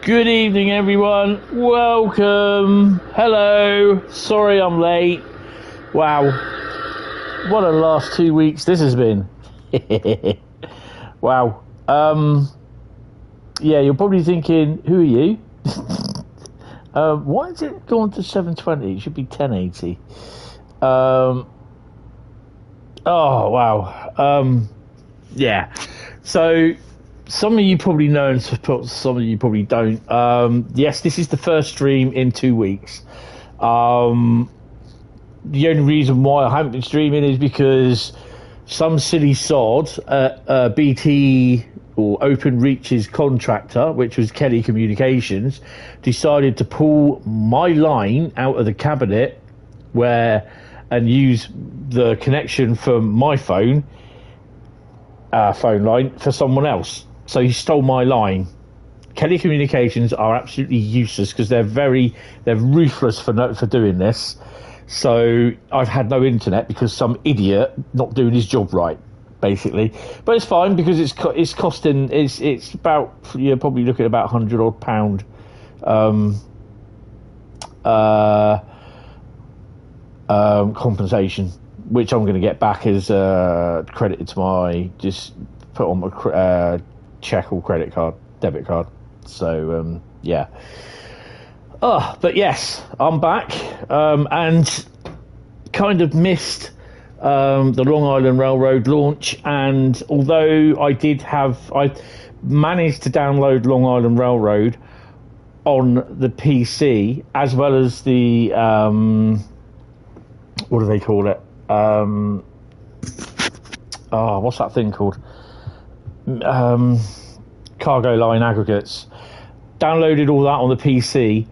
Good evening, everyone. Welcome. Hello. Sorry I'm late. Wow. What a last 2 weeks this has been. Wow. Yeah, you're probably thinking, who are you? Why is it gone to 720? It should be 1080. Oh, wow. Yeah. So, some of you probably know and some of you probably don't. Yes, this is the first stream in 2 weeks. The only reason why I haven't been streaming is because some silly sod at BT or Open Reach's contractor, which was Kelly Communications, decided to pull my line out of the cabinet and use the connection from my phone line for someone else. So he stole my line. Kelly Communications are absolutely useless because they're ruthless for doing this. So I've had no internet because some idiot not doing his job right, basically. But it's fine because it's costing. It's about, you're probably looking at about £100 odd compensation, which I'm going to get back as credited to my, just put on my check or debit card. So yeah. Oh, but yes, I'm back and kind of missed the Long Island Railroad launch. And although I managed to download Long Island Railroad on the PC as well as the what do they call it? What's that thing called? Cargo line aggregates. Downloaded all that on the PC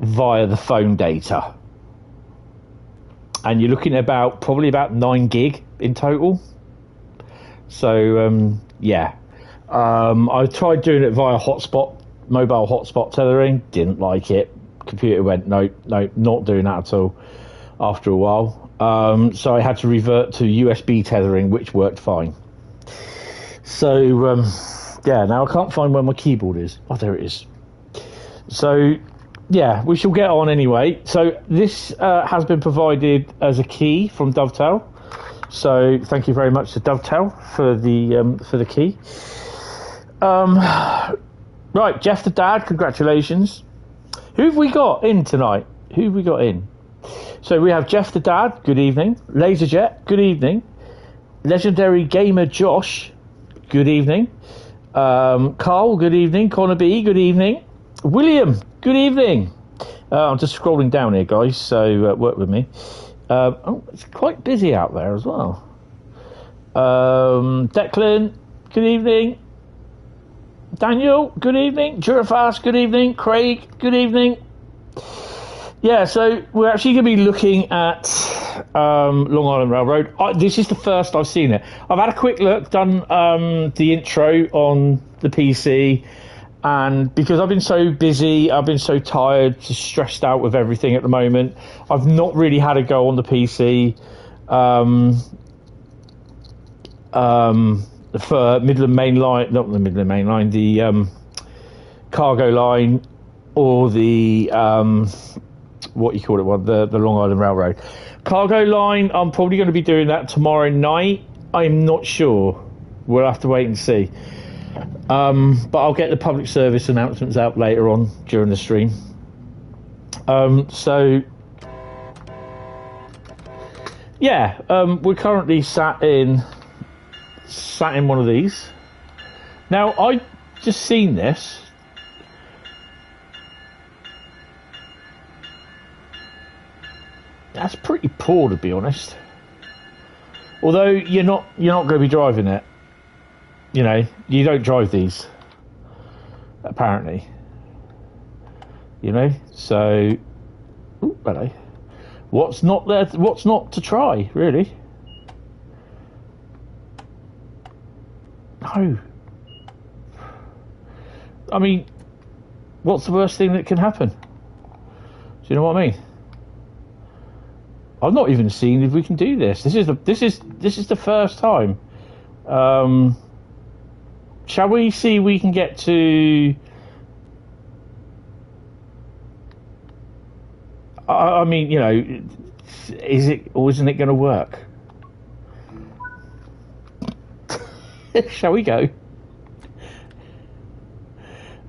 via the phone data, and you're looking at probably about 9 gig in total. So yeah, I tried doing it via mobile hotspot tethering. Didn't like it. Computer went no, not doing that at all. After a while, so I had to revert to USB tethering, which worked fine. So yeah, now I can't find where my keyboard is. Oh, there it is. So yeah, we shall get on anyway. So this has been provided as a key from Dovetail. So thank you very much to Dovetail for the key. Right, Jeff the Dad, congratulations. Who have we got in tonight? So we have Jeff the Dad, good evening. Laserjet, good evening. Legendary Gamer Josh, good evening. Carl, good evening. Connor B, good evening. William, good evening. I'm just scrolling down here, guys, so work with me. It's quite busy out there as well. Declan, good evening. Daniel, good evening. Durafast, good evening. Craig, good evening. Yeah, so we're actually going to be looking at Long Island Railroad. This is the first I've seen it. I've had a quick look, done the intro on the PC, and because I've been so busy, I've been so tired, just stressed out with everything at the moment, I've not really had a go on the PC for Midland Mainline, not the Midland Mainline, the cargo line, or the what you call it, the Long Island Railroad. Cargo line, I'm probably going to be doing that tomorrow night. I'm not sure. We'll have to wait and see. But I'll get the public service announcements out later on during the stream. So, yeah, we're currently sat in one of these. Now, I just seen this. That's pretty poor, to be honest. Although you're not going to be driving it. You know, you don't drive these, apparently. You know, so hello. What's not there? What's not to try, really? No. I mean, what's the worst thing that can happen? Do you know what I mean? I've not even seen if we can do this. This is the first time. Shall we see if we can get to I mean, you know, is it or isn't it going to work? Shall we go?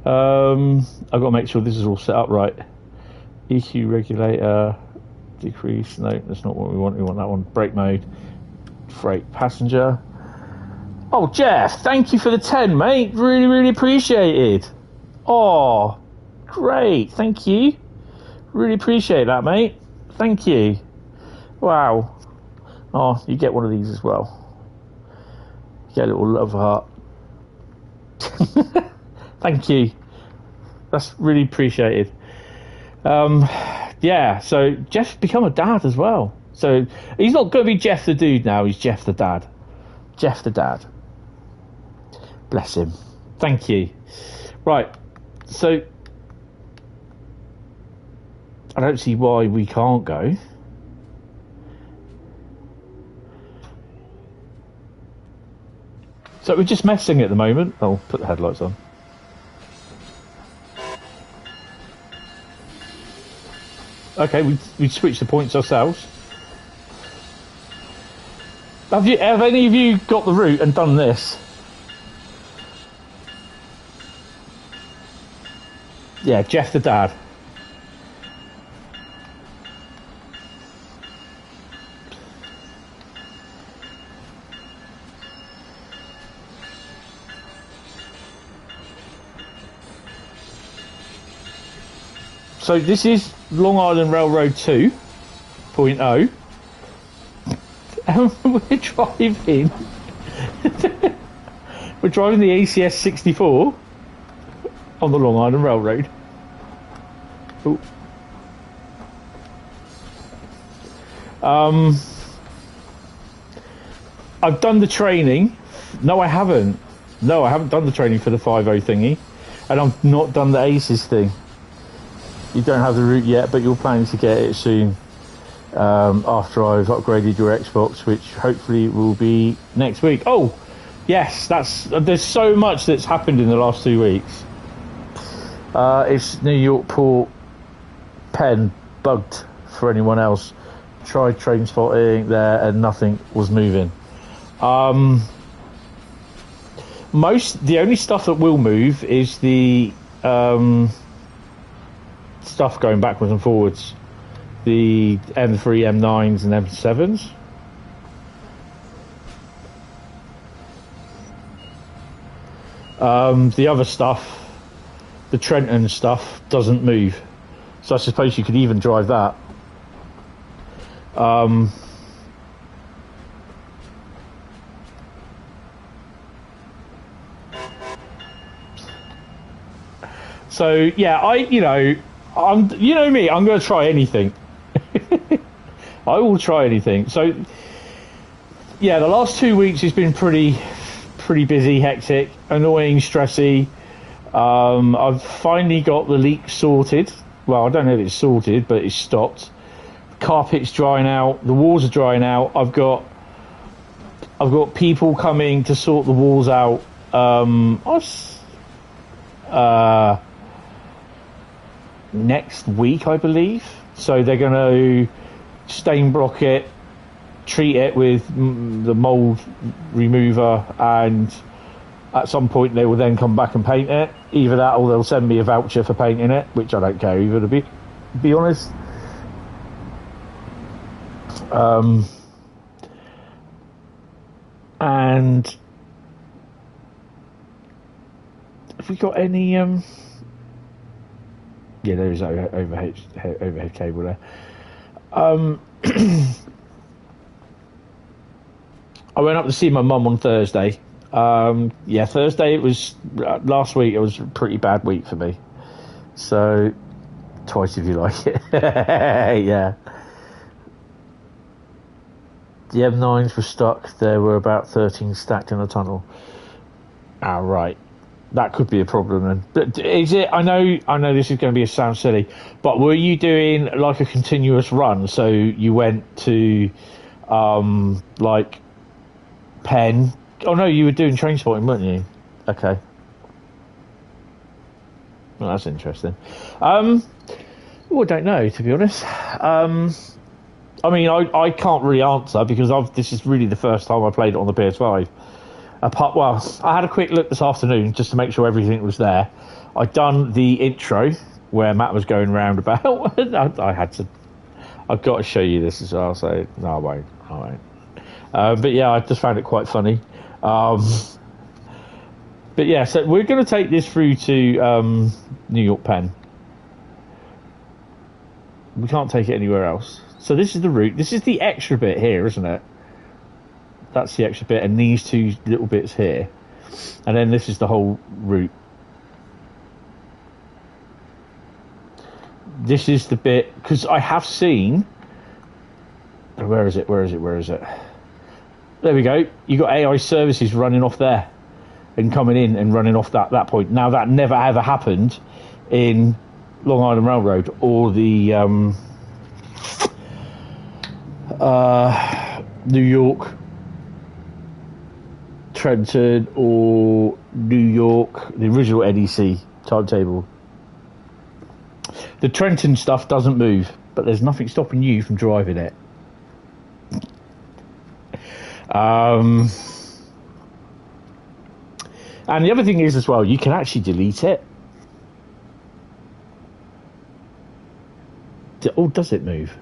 I've got to make sure this is all set up right. EQ regulator, decrease. No, that's not what we want. We want that one. Brake mode, freight passenger. Oh, Jeff, thank you for the 10, mate. Really, really appreciated. Oh, great. Thank you. Really appreciate that, mate. Thank you. Wow. Oh, you get one of these as well. You get a little love heart. Thank you. That's really appreciated. Yeah, so Jeff's become a dad as well. So he's not going to be Jeff the dude now, he's Jeff the dad. Jeff the dad. Bless him. Thank you. Right, so I don't see why we can't go. So we're just messing at the moment. Oh, put the headlights on. Okay, we switched the points ourselves. Have any of you got the route and done this? Yeah, Jeff the dad. So this is Long Island Railroad 2.0, and we're driving the ACS 64 on the Long Island Railroad. Ooh. I've done the training. No, I haven't. No, I haven't done the training for the 5.0 thingy, and I've not done the ACES thing. You don't have the route yet, but you're planning to get it soon, after I've upgraded your Xbox, which hopefully will be next week. Oh, yes, there's so much that's happened in the last 2 weeks. It's New York Port Pen bugged for anyone else. Tried train spotting there and nothing was moving. The only stuff that will move is the stuff going backwards and forwards, the M3, M9s and M7s. The other stuff, the Trenton stuff, doesn't move, so I suppose you could even drive that. So yeah, you know me, I'm going to try anything. I will try anything. So yeah, the last 2 weeks has been pretty busy, hectic, annoying, stressy. I've finally got the leak sorted. Well, I don't know if it's sorted, but it's stopped. The carpet's drying out, the walls are drying out. I've got people coming to sort the walls out. Next week, I believe. So they're going to stain block it, treat it with the mold remover, and at some point they will then come back and paint it. Either that or they'll send me a voucher for painting it, which I don't care either, to be honest. And have we got any yeah, there is overhead cable there. I went up to see my mum on Thursday. Yeah, Thursday it was, last week it was a pretty bad week for me. So, twice if you like it. Yeah. The M9s were stuck. There were about 13 stacked in a tunnel. Ah, right. That could be a problem then. But is it? I know this is going to sound silly, but were you doing like a continuous run? So you went to, like, Penn. Oh no, you were doing train spotting, weren't you? Okay. Well, that's interesting. Well, I don't know, to be honest. I mean, I can't really answer because this is really the first time I played it on the PS5. I had a quick look this afternoon just to make sure everything was there. I'd done the intro where Matt was going round about. I've got to show you this as well, so no, I won't. But yeah, I just found it quite funny. But yeah, so we're going to take this through to New York Penn. We can't take it anywhere else. So this is the route. This is the extra bit here, isn't it? That's the extra bit, and these two little bits here. And then this is the whole route. This is the bit, because I have seen... Where is it? There we go. You got AI services running off there and coming in and running off that point. Now, that never ever happened in Long Island Railroad or the New York, Trenton, or New York, the original NEC timetable. The Trenton stuff doesn't move, but there's nothing stopping you from driving it. And the other thing is as well, you can actually delete it. Oh, does it move?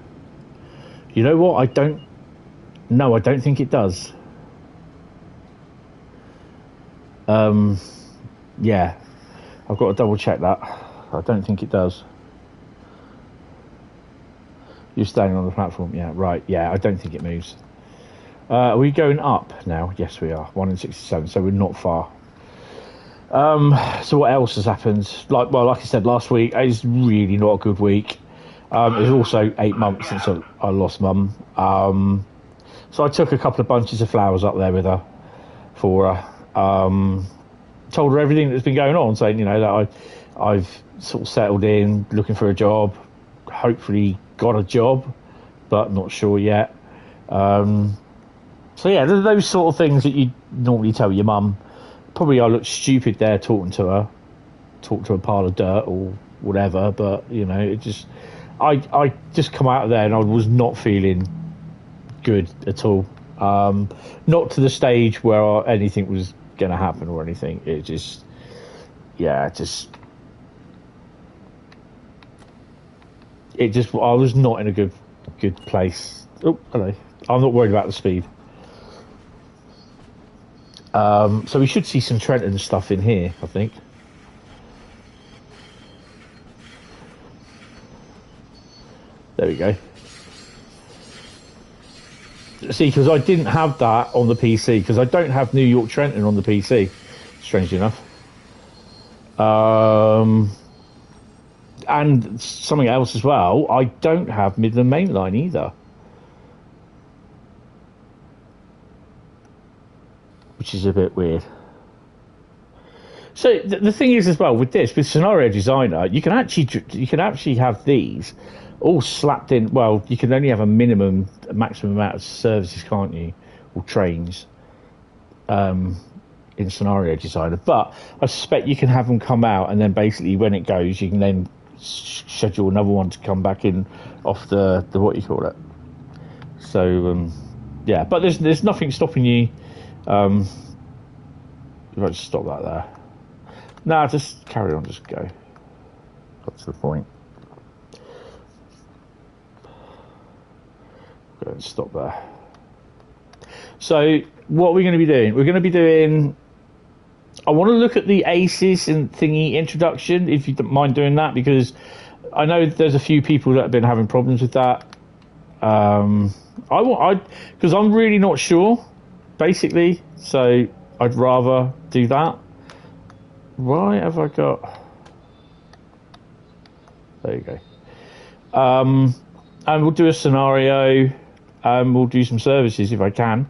You know what? I don't think it does. Yeah, I've got to double check that. I don't think it does. You're standing on the platform, yeah, right, yeah, I don't think it moves. Are we going up now? Yes, we are. 1 in 67, so we're not far. So what else has happened? Like I said last week, it's really not a good week. It was also 8 months since I lost Mum. So I took a couple of bunches of flowers up there with her for her. Told her everything that's been going on, saying, that I've sort of settled in, looking for a job, hopefully got a job, but not sure yet. So yeah, those sort of things that you normally tell your mum. Probably I look stupid there talking to her, talk to a pile of dirt or whatever, but it just, I just come out of there and I was not feeling good at all. Not to the stage where anything was going to happen or anything. It just, I was not in a good place. Oh, hello. I'm not worried about the speed. So we should see some Trenton stuff in here, I think. There we go. See, because I didn't have that on the PC, because I don't have New York Trenton on the PC, strangely enough. And something else as well, I don't have Midland Mainline either. Which is a bit weird. So the thing is as well with Scenario Designer, you can actually have these all slapped in. Well, you can only have a maximum amount of services, can't you, or trains in Scenario Designer. But I suspect you can have them come out, and then basically when it goes, you can then schedule another one to come back in off the what you call it. So yeah, but there's nothing stopping you. If I just stop that there. Nah, just carry on, just go. Got to the point. Go and stop there. So, what are we going to be doing? We're going to be doing... I want to look at the Aces and thingy introduction, if you don't mind doing that, because I know there's a few people that have been having problems with that. Because I'm really not sure, basically, so I'd rather do that. Why have I got... There you go. And we'll do a scenario, and we'll do some services if I can.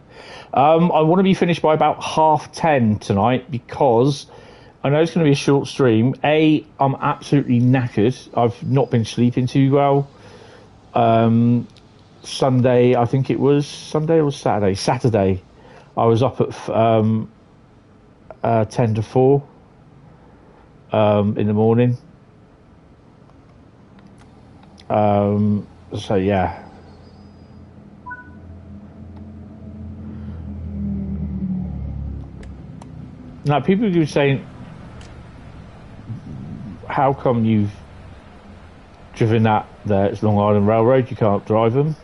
I want to be finished by about 10:30 tonight, because I know it's going to be a short stream. I'm absolutely knackered. I've not been sleeping too well. Sunday, I think it was Sunday or Saturday. Saturday, I was up at 10 to 4 in the morning. So yeah. Now people keep saying, how come you've driven that there? It's Long Island Railroad, you can't drive them.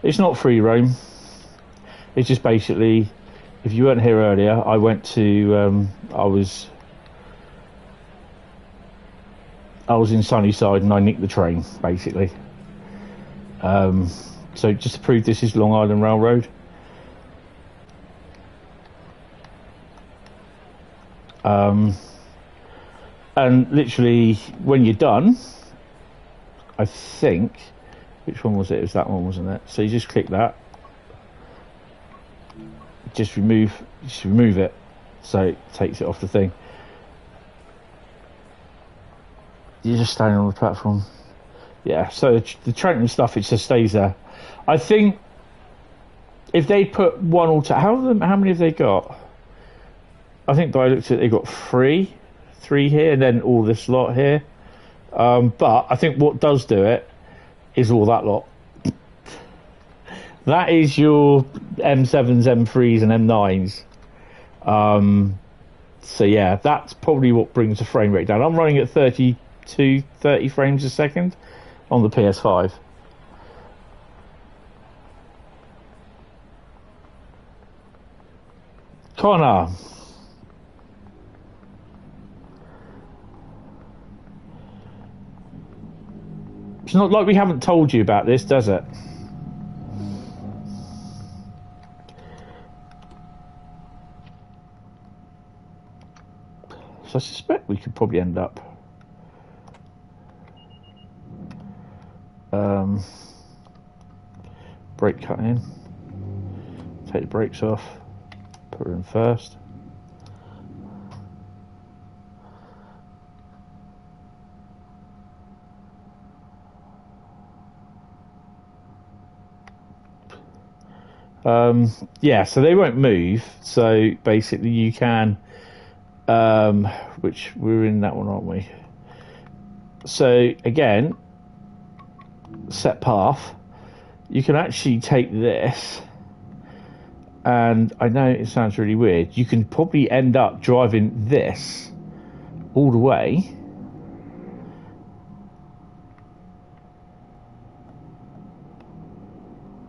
It's not free roam. It's just basically, if you weren't here earlier, I went to, I was in Sunnyside and I nicked the train, basically. So just to prove this is Long Island Railroad. And literally, when you're done, I think, which one was it? It was that one, wasn't it? So you just click that. Just remove it. So it takes it off the thing. You're just standing on the platform. Yeah, so the train and stuff, it just stays there. I think if they put one or two, how many have they got? I think I looked at it, they got three here, and then all this lot here. But I think what does do it is all that lot. That is your M7s, M3s, and M9s. So yeah, that's probably what brings the frame rate down. I'm running at 30 frames a second on the PS5. Connor. It's not like we haven't told you about this, does it? So I suspect we could probably end up brake cut in, take the brakes off, put her in first. Yeah, so they won't move. So basically you can, which we're in that one, aren't we? So again, set path, you can actually take this, and I know it sounds really weird, you can probably end up driving this all the way.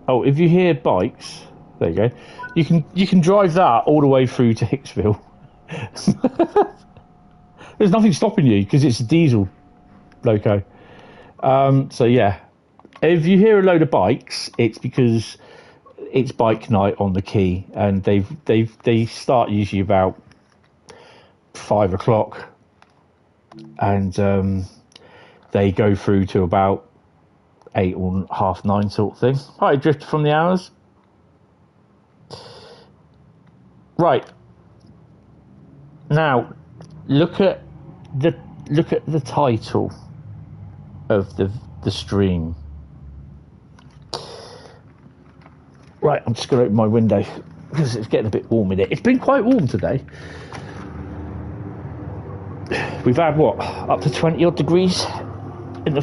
Oh, if you hear bikes, there you go. You can drive that all the way through to Hicksville. There's nothing stopping you because it's a diesel loco. So yeah, if you hear a load of bikes, it's because it's bike night on the quay, and they start usually about 5 o'clock, and they go through to about 8 or 9:30 sort of thing. Right, drifted from the hours. Right. Now, look at the title of the stream. Right, I'm just going to open my window because it's getting a bit warm in it. It's been quite warm today. We've had what, up to 20 odd degrees in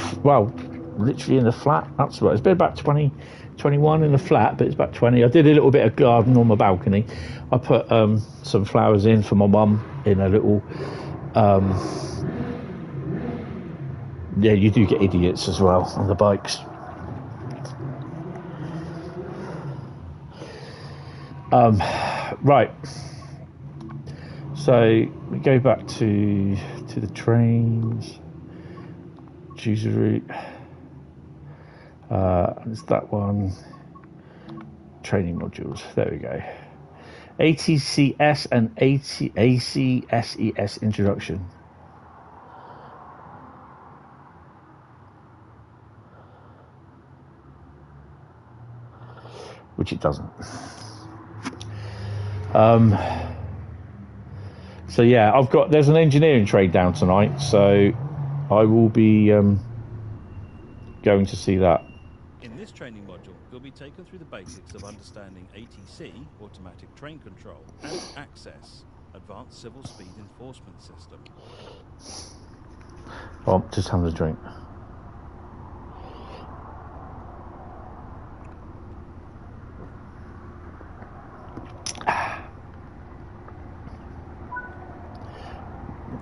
literally in the flat. That's right. It's been about 20, 21 in the flat, but it's about 20. I did a little bit of garden on my balcony. I put some flowers in for my mum in a little. Yeah, you do get idiots as well on the bikes. Right. So we go back to the trains. Choose a route. It's that one. Training modules. There we go. ATCS and ACSES introduction. Which it doesn't. So yeah, there's an engineering trade down tonight, so I will be going to see that. In this training module, you'll be taken through the basics of understanding ATC, automatic train control, and access, advanced civil speed enforcement system. Oh, just having a drink.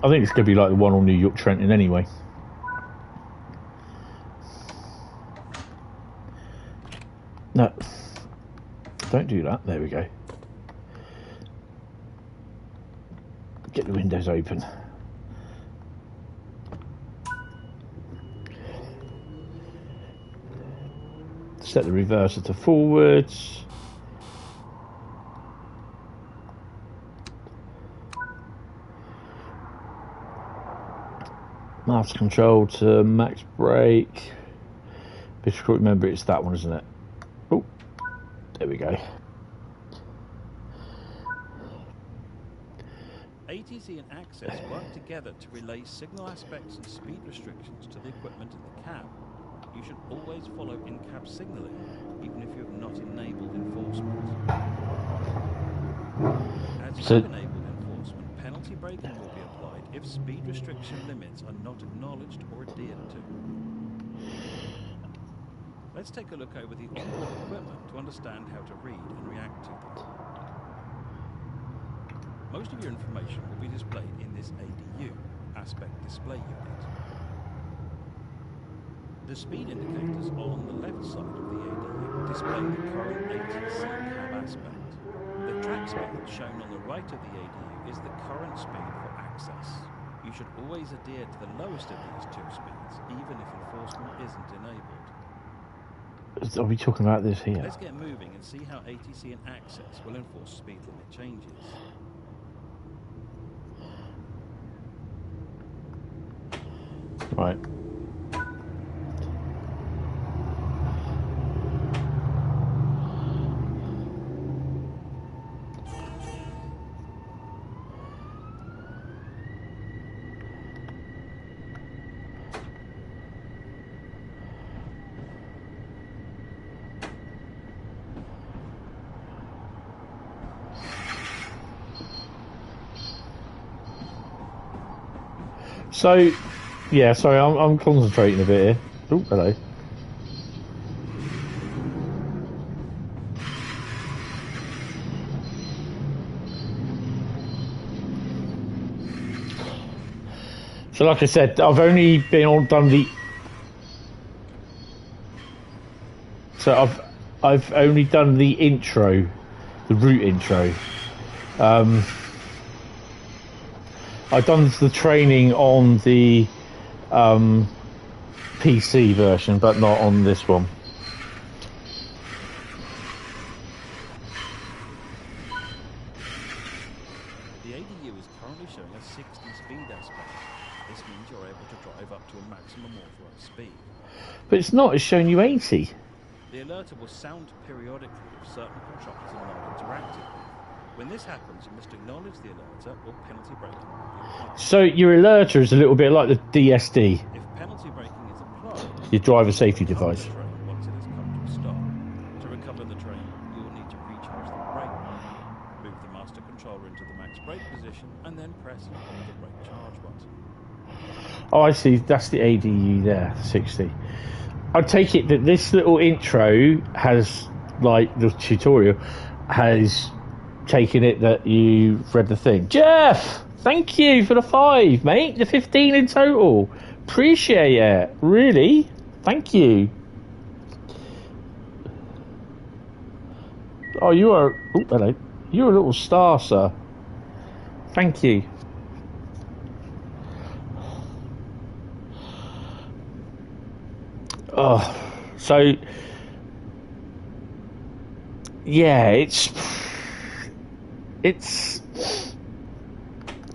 I think it's going to be like the one on New York Trenton anyway. No, don't do that. There we go. Get the windows open. Set the reverser to forwards. Master control to max brake. Difficult, remember it's that one, isn't it? Oh, there we go. ATC and Access work together to relay signal aspects and speed restrictions to the equipment in the cab. You should always follow in-cab signalling, even if you have not enabled enforcement. As you have enabled enforcement, penalty braking will be applied if speed restriction limits are not acknowledged or adhered to. Let's take a look over the onboard equipment to understand how to read and react to them. Most of your information will be displayed in this ADU, Aspect Display Unit. The speed indicators on the left side of the ADU display the current ATC cab aspect. The track speed shown on the right of the ADU is the current speed for access. You should always adhere to the lowest of these two speeds, even if enforcement isn't enabled. Are we talking about this here? Let's get moving and see how ATC and Access will enforce speed limit changes. Right. So, yeah, sorry, I'm concentrating a bit here. Oh, hello. So, like I said, I've only done the. So I've only done the intro, the route intro. I've done the training on the PC version, but not on this one. The ADU is currently showing a 60 speed aspect. This means you're able to drive up to a maximum authorized speed. But it's not, it's showing you 80. The alerter will sound periodically if certain controls are not interactive. When this happens, you must acknowledge the alerter or penalty braking will be applied. So your alerter is a little bit like the DSD. If penalty braking is applied, Your driver safety device. the train once it has come to a stop. To recover the train, you will need to recharge the brake. Move the master controller into the max brake position and then press and hold the brake charge button. Oh, I see. That's the ADU there, 60. I take it that this little intro has, like the tutorial, has taken it that you've read the thing. Jeff, thank you for the 5, mate. The 15 in total. Appreciate it. Really? Thank you. Oh, you are. Oh, hello. You're a little star, sir. Thank you. Oh, so yeah, it's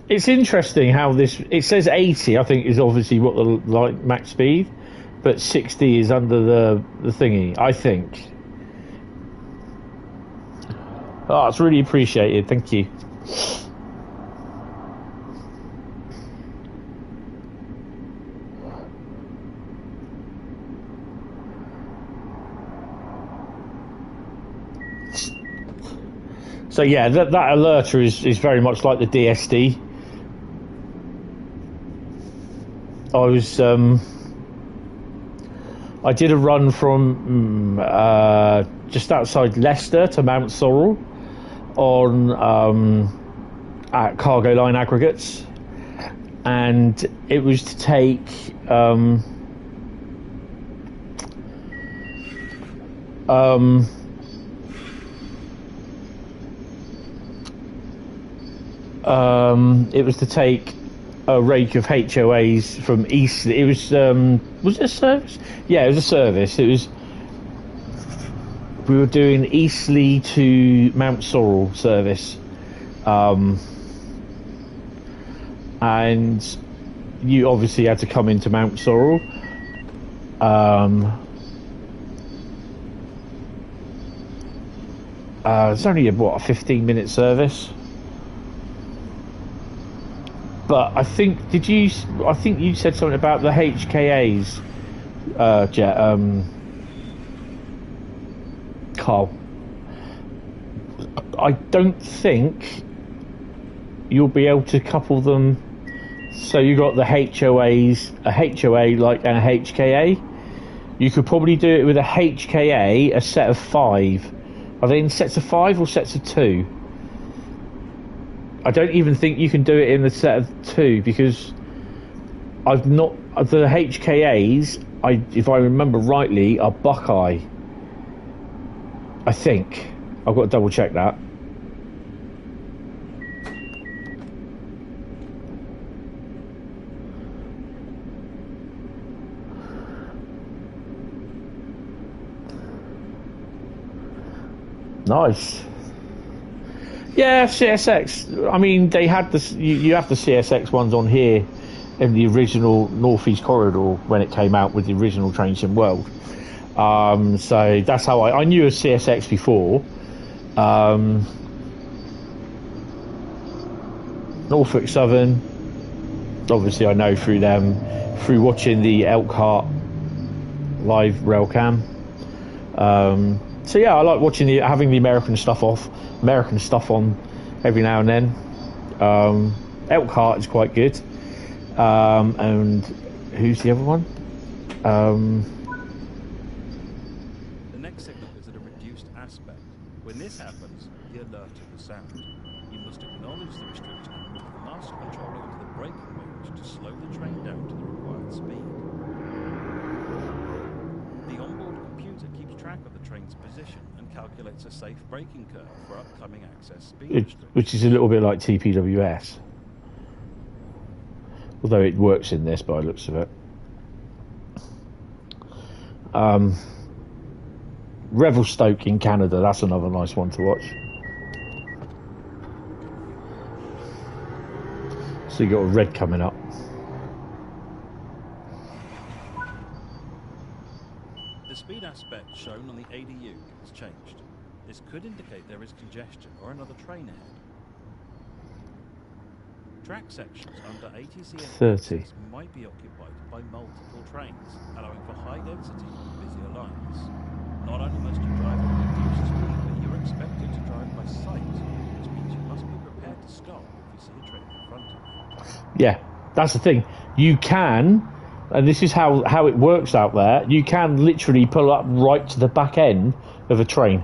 interesting how this. It says 80. I think is obviously what the like max speed, but 60 is under the thingy. I think. Oh, it's really appreciated. Thank you. So yeah, that alerter is very much like the DSD. I did a run from just outside Leicester to Mount Sorrel on at Cargo Line Aggregates, and it was to take it was to take a rake of HOAs from East. It was it a service? Yeah, it was a service. It was. We were doing Eastleigh to Mount Sorrel service, and you obviously had to come into Mount Sorrel. It's only a 15-minute service. But I think you said something about the HKAs, Carl. I don't think you'll be able to couple them. So you got the HOAs, a HOA like and a HKA. You could probably do it with a HKA, a set of 5. Are they in sets of 5 or sets of 2? I don't even think you can do it in the set of 2 because I've not the HKAs. If I remember rightly, are Buckeye. I think I've got to double check that. Nice. Yeah, CSX. I mean, they had this. You have the CSX ones on here in the original Northeast Corridor when it came out with the original Train Sim World. So that's how I knew of CSX before. Norfolk Southern, obviously I know through them, through watching the Elkhart live railcam. So yeah, I like watching having the American stuff on every now and then. Elkhart is quite good. And who's the other one? The next signal is at a reduced aspect. When this happens, the alert will sound. You must acknowledge the restriction and move the master controller into the braking range to slow the train down to the required speed. The onboard computer keeps track of the train's position and calculates a safe braking curve for upcoming access speed restrictions. Which is a little bit like TPWS. Although it works in this by the looks of it. Revelstoke in Canada, that's another nice one to watch. So you got a red coming up. The speed aspect shown on the ADU has changed. This could indicate there is congestion or another train ahead. Track sections under ATC 30 might be occupied by multiple trains, allowing for high density on busier lines. Not only must you drive at a reduced speed, but you're expected to drive by sight, which means you must be prepared to stop if you see a train in front of you. Yeah, that's the thing. You can, and this is how it works out there, you can literally pull up right to the back end of a train.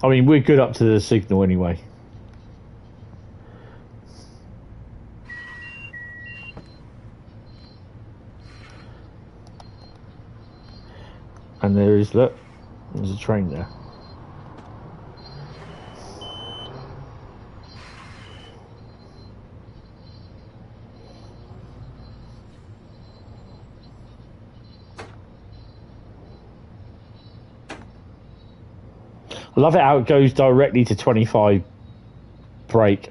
I mean, we're good up to the signal anyway. And there's a train there. I love it how it goes directly to 25 brake.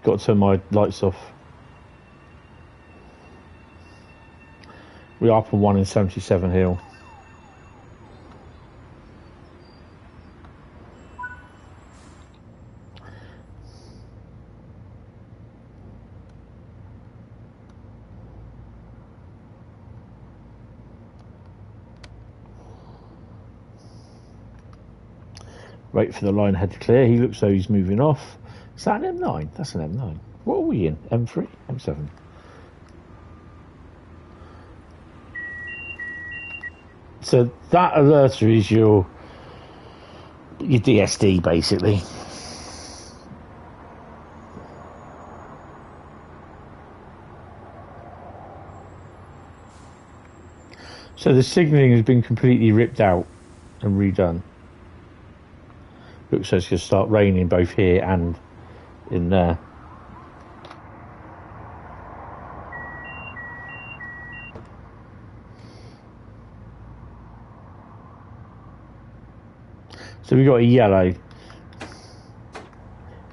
Got to turn my lights off. We are up on 1 in 77 Hill. Wait for the line ahead to clear. He looks though he's moving off. Is that an M9? That's an M9. What are we in? M3? M7? So that alerter is your DSD basically. So the signalling has been completely ripped out and redone. Looks like it's going to start raining both here and in there. So we got a yellow,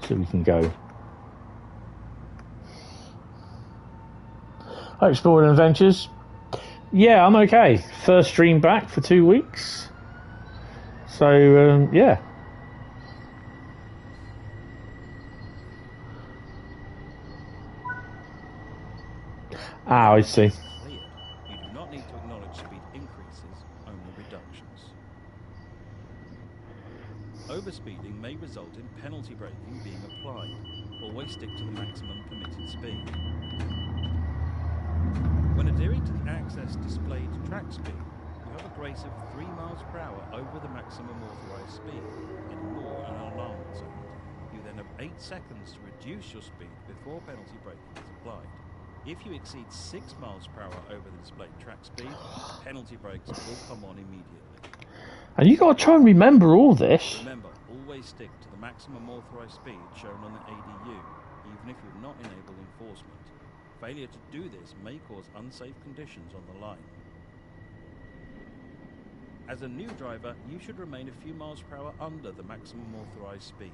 so we can go. Exploring Adventures. Yeah, I'm okay. First stream back for 2 weeks. So, yeah. Ah, I see. You do not need to acknowledge speed increases, only reductions. Overspeeding may result in penalty braking being applied. Always stick to the maximum permitted speed. When adhering to the access displayed track speed, you have a grace of 3 miles per hour over the maximum authorised speed. Any more, an alarm will sound. You then have 8 seconds to reduce your speed before penalty braking is applied. If you exceed 6 miles per hour over the displayed track speed, penalty brakes will come on immediately. And you got to try and remember all this. Remember, always stick to the maximum authorised speed shown on the ADU, even if you've not enabled enforcement. Failure to do this may cause unsafe conditions on the line. As a new driver, you should remain a few miles per hour under the maximum authorised speed.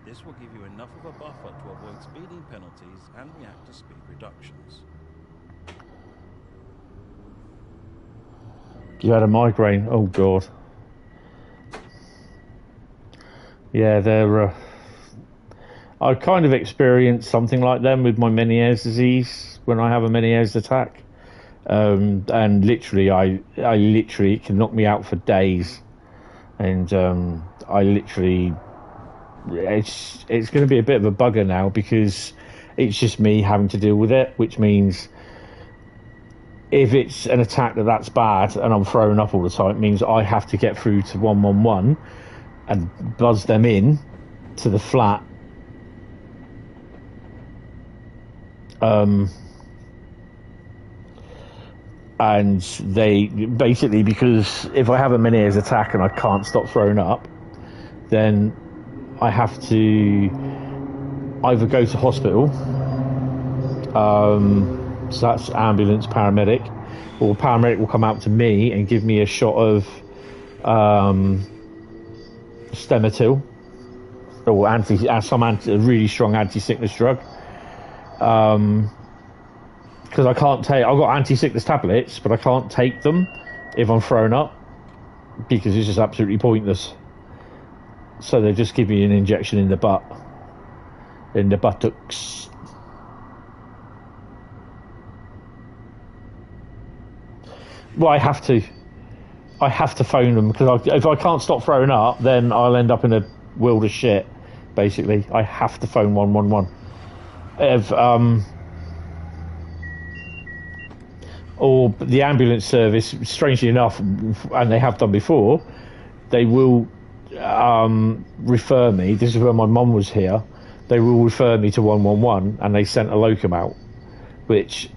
This will give you enough of a buffer to avoid speeding penalties and react to speed reductions. You had a migraine. Oh, God. Yeah, they're... I kind of experienced something like them with my Meniere's disease when I have a Meniere's attack. And literally, I literally, it can knock me out for days. And I literally... It's going to be a bit of a bugger now because it's just me having to deal with it, which means if it's an attack that's bad and I'm throwing up all the time, it means I have to get through to 111 and buzz them in to the flat. And they basically, because if I have a Meniere's attack and I can't stop throwing up, then I have to either go to hospital, so that's ambulance, paramedic, or paramedic will come out to me and give me a shot of Stemetil, or a really strong anti-sickness drug. Because I can't take, I've got anti-sickness tablets, but I can't take them if I'm throwing up because it's just absolutely pointless. So they just give me an injection in the butt, in the buttocks. Well, I have to phone them because if I can't stop throwing up, then I'll end up in a world of shit. Basically, I have to phone 111. Or the ambulance service, strangely enough, and they have done before, they will refer me. This is when my mum was here. They will refer me to 111, and they sent a locum out, which,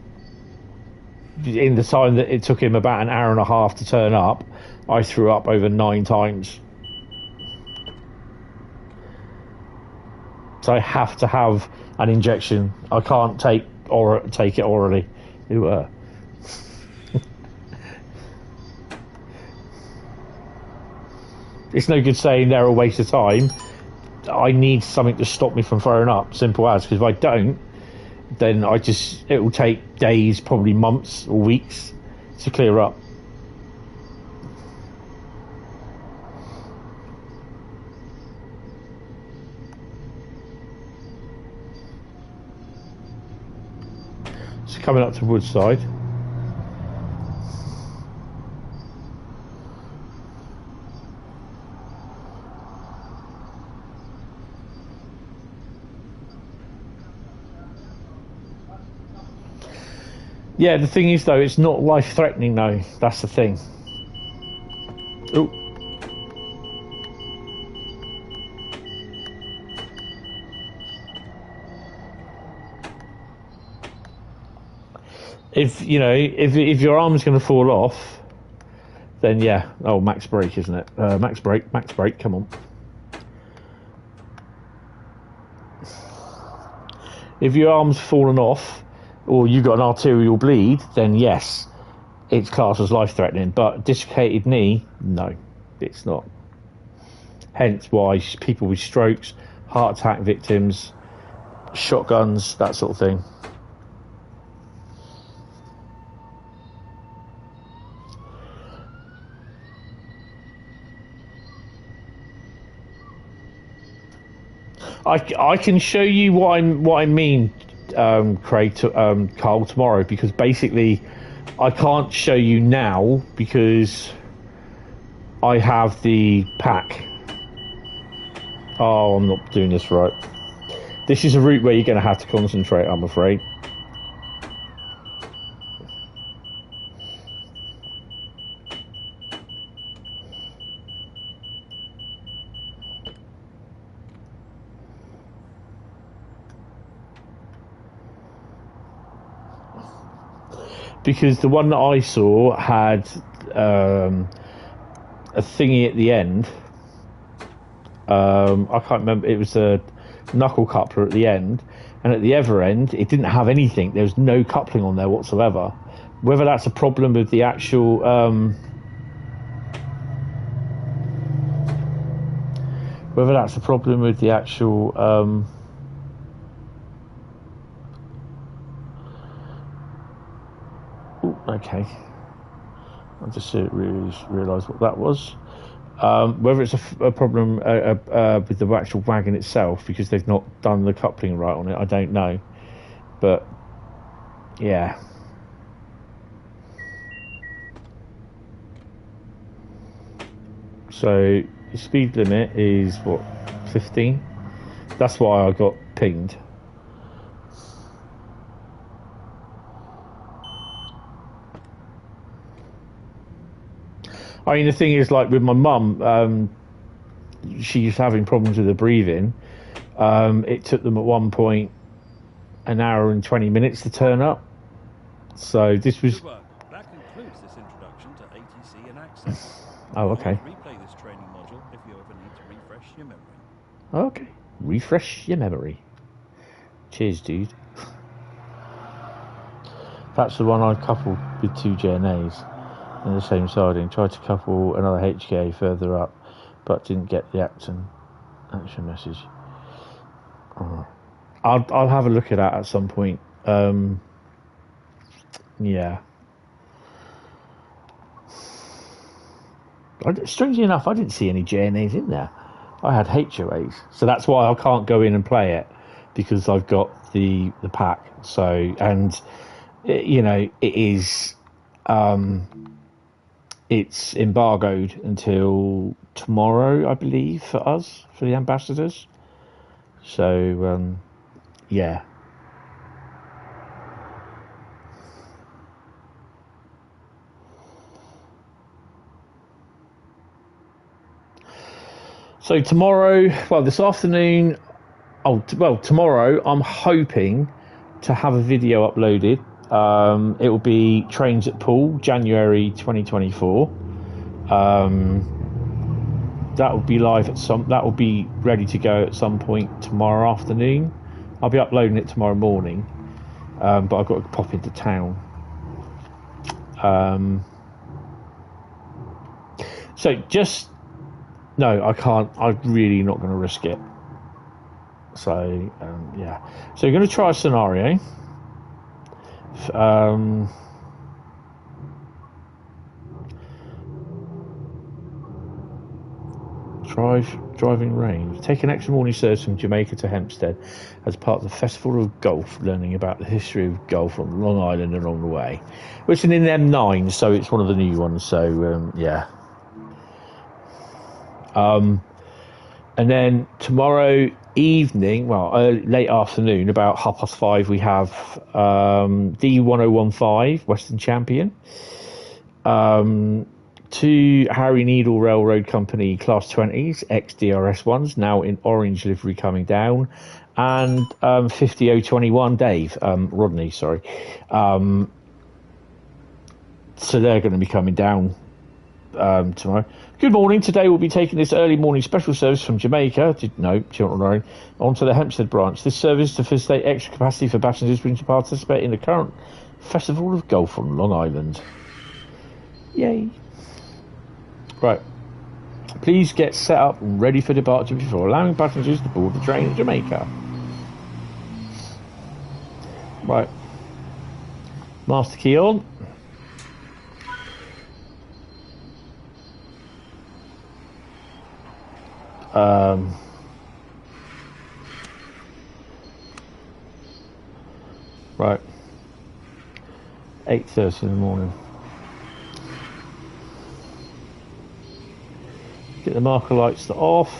in the time that it took him about an hour and a half to turn up, I threw up over 9 times. So I have to have an injection. I can't take it orally. It's no good saying they're a waste of time. I need something to stop me from throwing up, simple as, because if I don't, then it will take days, probably months or weeks to clear up. So coming up to Woodside. Yeah, the thing is, though, it's not life-threatening, though. That's the thing. Oh. If, you know, if your arm's going to fall off, then yeah. Oh, max brake, isn't it? Max brake, come on. If your arm's fallen off, or you've got an arterial bleed, then yes, it's classed as life-threatening. But dislocated knee, no, it's not. Hence why people with strokes, heart attack victims, shotguns, that sort of thing. I can show you what I mean, Craig, Carl, tomorrow, because basically I can't show you now because I have the pack. Oh, I'm not doing this right. This is a route where you're going to have to concentrate, I'm afraid. Because the one that I saw had a thingy at the end. I can't remember. It was a knuckle coupler at the end, and at the other end, it didn't have anything. There was no coupling on there whatsoever. Whether that's a problem with the actual okay. I just realised what that was. Whether it's a problem with the actual wagon itself, because they've not done the coupling right on it, I don't know. But yeah. So the speed limit is what, 15? That's why I got pinged. I mean, the thing is, like with my mum, she's having problems with her breathing. It took them at one point an hour and 20 minutes to turn up. So this was. That concludes this introduction to ATC and Access. Oh, okay. Replay this training module if you ever need to refresh your memory. Okay, refresh your memory. Cheers, dude. That's the one I coupled with two JNAs. In the same siding, tried to couple another HK further up, but didn't get the action message. I'll have a look at that at some point. Yeah. Strangely enough, I didn't see any JNAs in there. I had HOAs, so that's why I can't go in and play it, because I've got the pack. So, and you know, it is. It's embargoed until tomorrow, I believe, for us, for the ambassadors. So, yeah. So tomorrow, well, this afternoon, tomorrow, I'm hoping to have a video uploaded. It will be Trains at Poole, January 2024. That will be live that will be ready to go at some point tomorrow afternoon. I'll be uploading it tomorrow morning, but I've got to pop into town. So no, I can't. I'm really not going to risk it. So yeah. So you're going to try a scenario. Driving range. Take an extra morning service from Jamaica to Hempstead as part of the Festival of Golf, learning about the history of golf on Long Island along the way. Which is in M9, so it's one of the new ones. So yeah. And then tomorrow evening, late afternoon, about 5:30, we have D1015 Western Champion, 2 Harry Needle Railroad Company Class 20s, ex-DRS ones, now in orange livery coming down, and 50021 Dave, Rodney, sorry. So they're going to be coming down tomorrow. Good morning. Today we'll be taking this early morning special service from Jamaica, onto the Hempstead branch. This service to facilitate extra capacity for passengers wishing to participate in the current Festival of Golf on Long Island. Yay. Right. Please get set up and ready for departure before allowing passengers to board the train at Jamaica. Right. Master key on. Right. 8:30 in the morning. Get the marker lights off.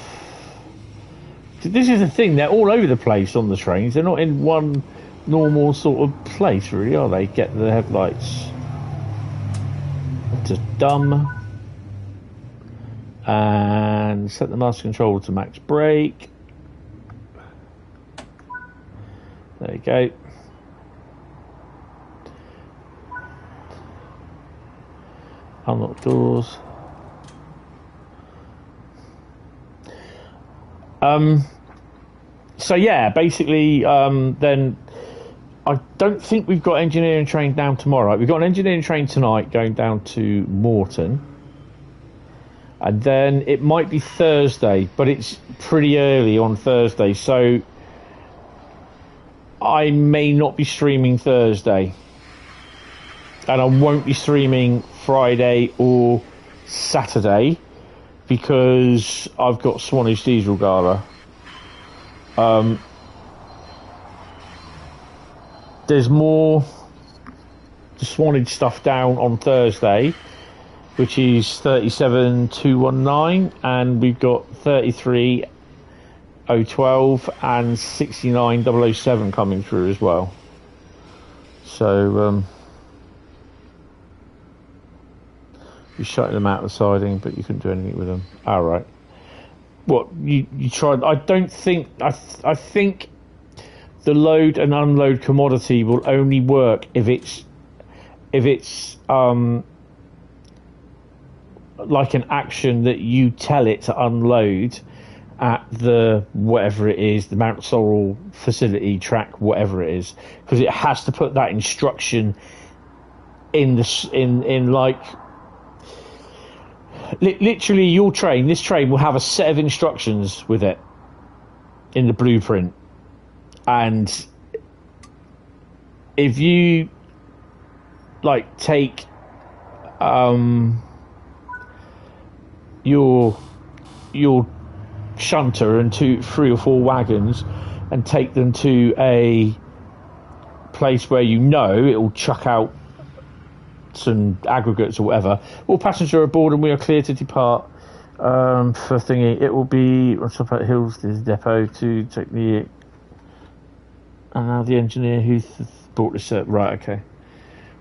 This is the thing, they're all over the place on the trains. They're not in one normal sort of place, really, are they? Get the headlights to dumb. And set the master controller to max brake. There you go. Unlock doors. So yeah, basically, then I don't think we've got engineering train down tomorrow. We've got an engineering train tonight going down to Morton. And then it might be Thursday, but it's pretty early on Thursday, so I may not be streaming Thursday. And I won't be streaming Friday or Saturday because I've got Swanage Diesel Gala. There's more Swanage stuff down on Thursday, which is 37219, and we've got 33012 and 69007 coming through as well. So you shutting them out of the siding, but you couldn't do anything with them. All right. What you tried? I don't think. I think the load and unload commodity will only work if it's like an action that you tell it to unload at the whatever it is, the Mount Sorrel facility track, whatever it is, because it has to put that instruction in like literally your train. This train will have a set of instructions with it in the blueprint, and if you like take your shunter and 3 or 4 wagons and take them to a place where it will chuck out some aggregates or whatever. All passengers are aboard and we are clear to depart. For thingy, it will be what's up at Hills, this depot to take the the engineer who brought this up. Right, okay.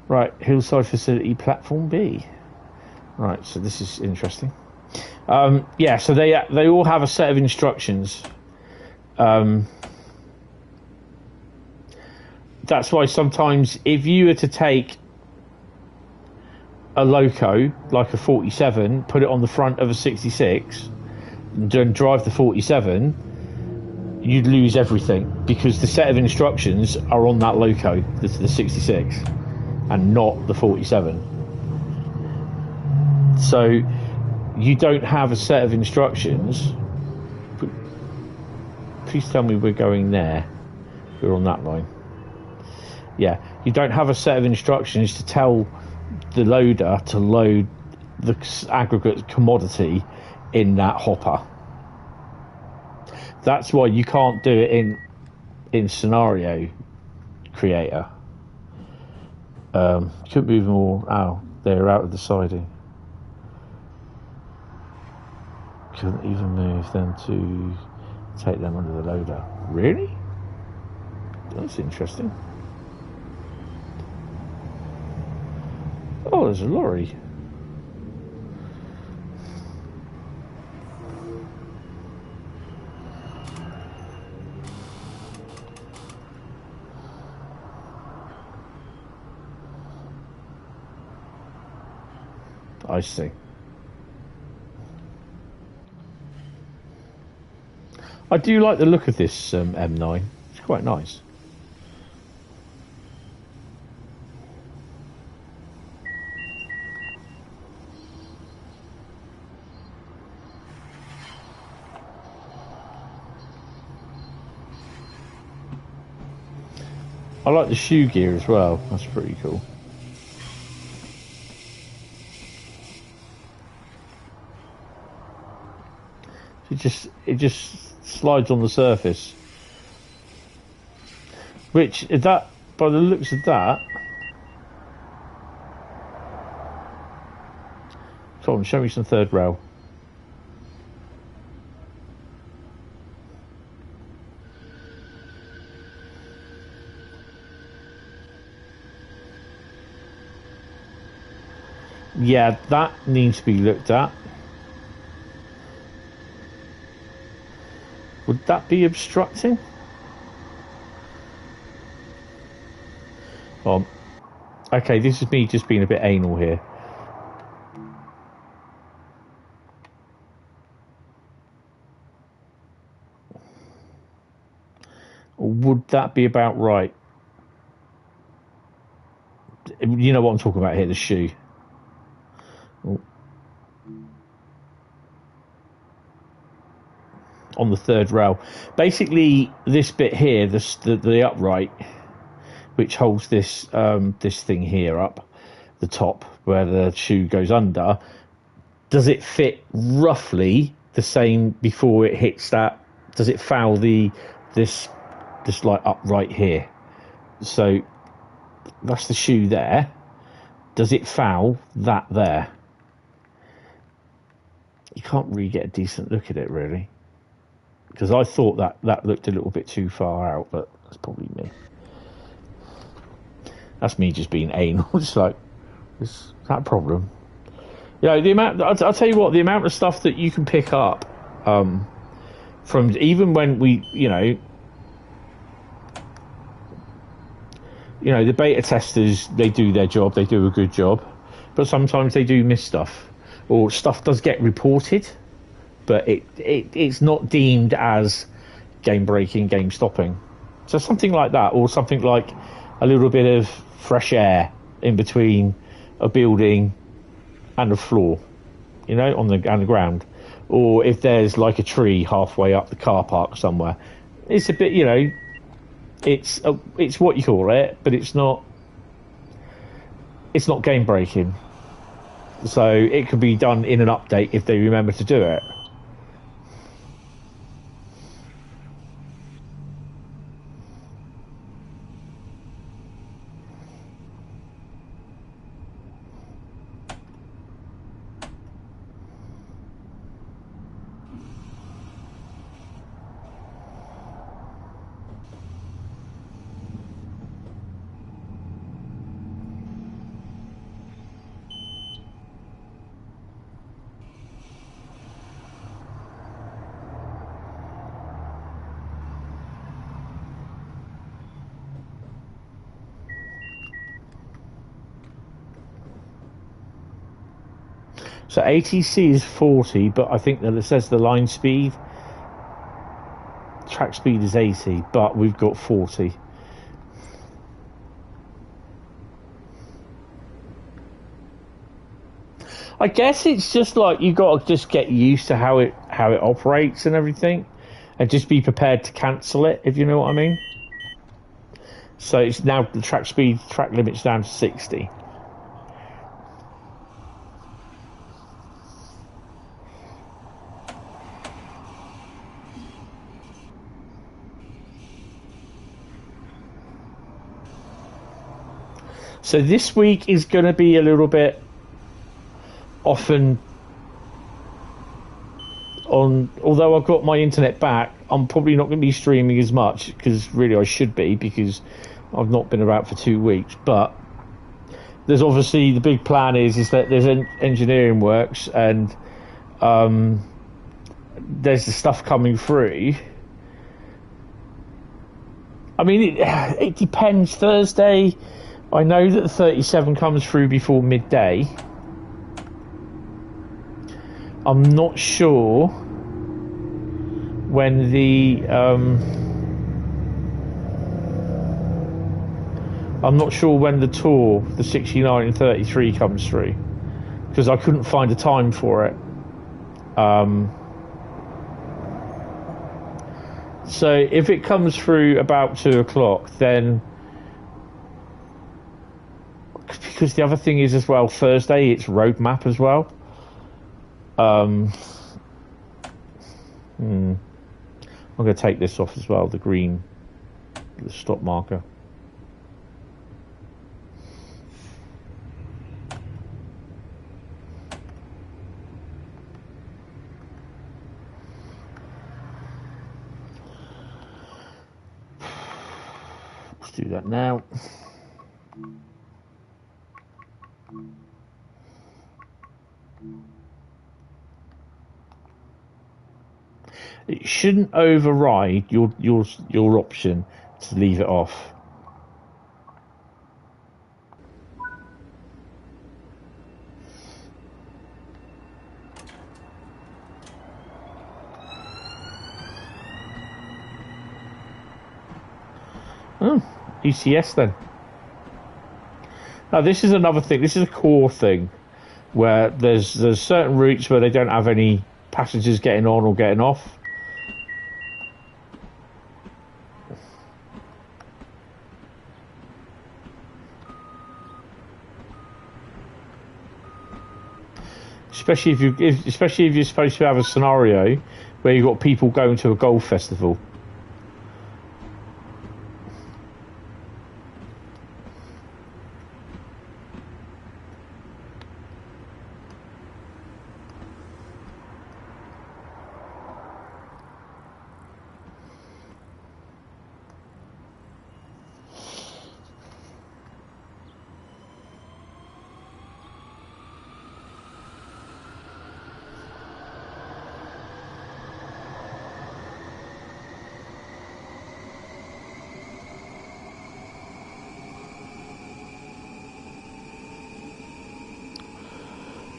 Right, Hillside Facility Platform B. Right, so this is interesting. Yeah, so they all have a set of instructions. That's why sometimes if you were to take a loco like a 47, put it on the front of a 66, and drive the 47, you'd lose everything because the set of instructions are on that loco, the 66, and not the 47. So you don't have a set of instructions. Please tell me we're going there. We're on that line. Yeah, you don't have a set of instructions to tell the loader to load the aggregate commodity in that hopper. That's why you can't do it in Scenario Creator. Couldn't move them all. Oh, they're out of the siding. Couldn't even move them to Take them under the loader. Really? That's interesting. Oh, there's a lorry. I see. I do like the look of this M9. It's quite nice. I like the shoe gear as well. That's pretty cool. It just slides on the surface. Which is that, by the looks of that. Come on, show me some third rail. Yeah, that needs to be looked at. Would that be obstructing? Okay, this is me just being a bit anal here. Would that be about right? You know what I'm talking about here, the shoe. On the third rail. Basically, this bit here, the upright, which holds this this thing here up, the top, where the shoe goes under, does it fit roughly the same before it hits that? Does it foul this like upright here? So that's the shoe there. Does it foul that there? You can't really get a decent look at it, really. Because I thought that looked a little bit too far out, but that's probably me. That's me just being anal. Just like, is that a problem? Yeah, the amount. I'll tell you what, the amount of stuff that you can pick up from even when we, you know, the beta testers, they do their job, they do a good job, but sometimes they do miss stuff, or stuff does get reported. But it's not deemed as game breaking, game stopping. So something like that, or something like a little bit of fresh air in between a building and a floor, on the ground, or if there's like a tree halfway up the car park somewhere, it's a bit, it's what you call it, but it's not game breaking. So it could be done in an update if they remember to do it. So ATC is 40, but I think that it says the line speed, track speed is 80, but we've got 40. I guess it's just like you got to just get used to how it operates and everything, and just be prepared to cancel it, if you know what I mean. So it's now the track limit's down to 60. So this week is going to be a little bit often although I've got my internet back, I'm probably not going to be streaming as much, because really I should be, because I've not been about for 2 weeks. But there's obviously the big plan is that there's engineering works, and there's the stuff coming through. I mean, it depends. Thursday, I know that the 37 comes through before midday. I'm not sure when the tour, the 69 and 33, comes through, because I couldn't find a time for it. So if it comes through about 2 o'clock, then, because the other thing is as well, Thursday it's roadmap as well. I'm going to take this off as well, the green, the stop marker. Let's do that now. It shouldn't override your option to leave it off. Oh, ECS then. Now this is another thing. This is a core thing where there's certain routes where they don't have any passengers getting on or getting off. Especially if you're supposed to have a scenario where you've got people going to a golf festival.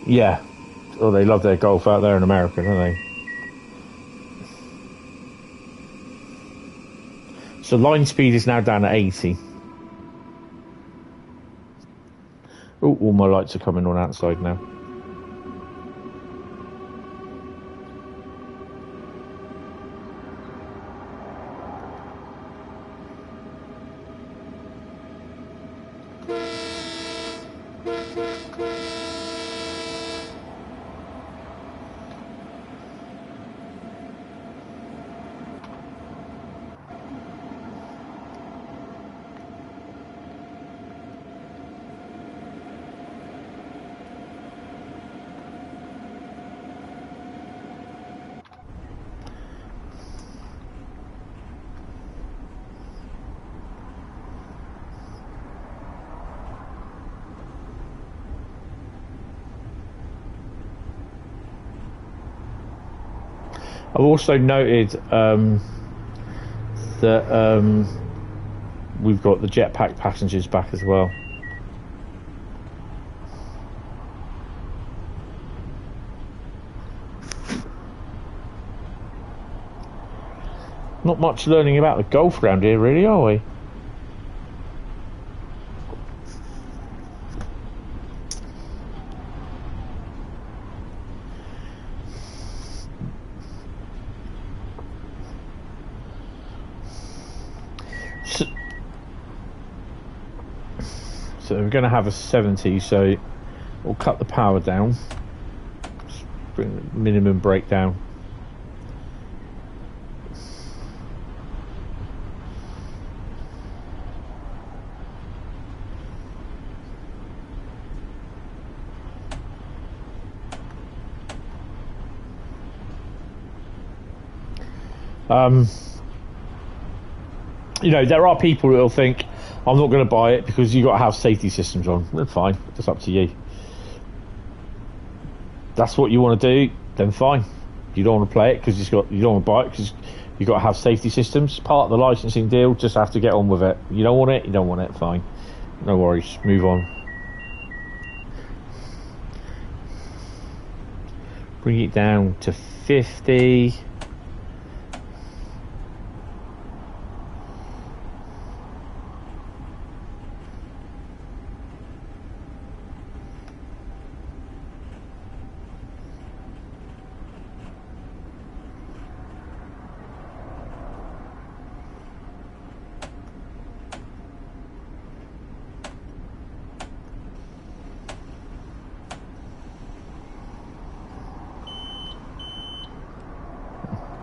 Yeah. Oh, they love their golf out there in America, don't they? So line speed is now down at 80. Oh, all my lights are coming on outside now. I've also noted that we've got the jetpack passengers back as well. Not much learning about the golf around here, really, are we? So we're going to have a 70, so we'll cut the power down, bring the minimum breakdown. You know, there are people who'll think, I'm not going to buy it because you've got to have safety systems on. Well, fine, it's up to you. That's what you want to do, then fine. You don't want to play it because you don't want to buy it because you've got to have safety systems. Part of the licensing deal, just have to get on with it. You don't want it, you don't want it, fine. No worries, move on. Bring it down to 50.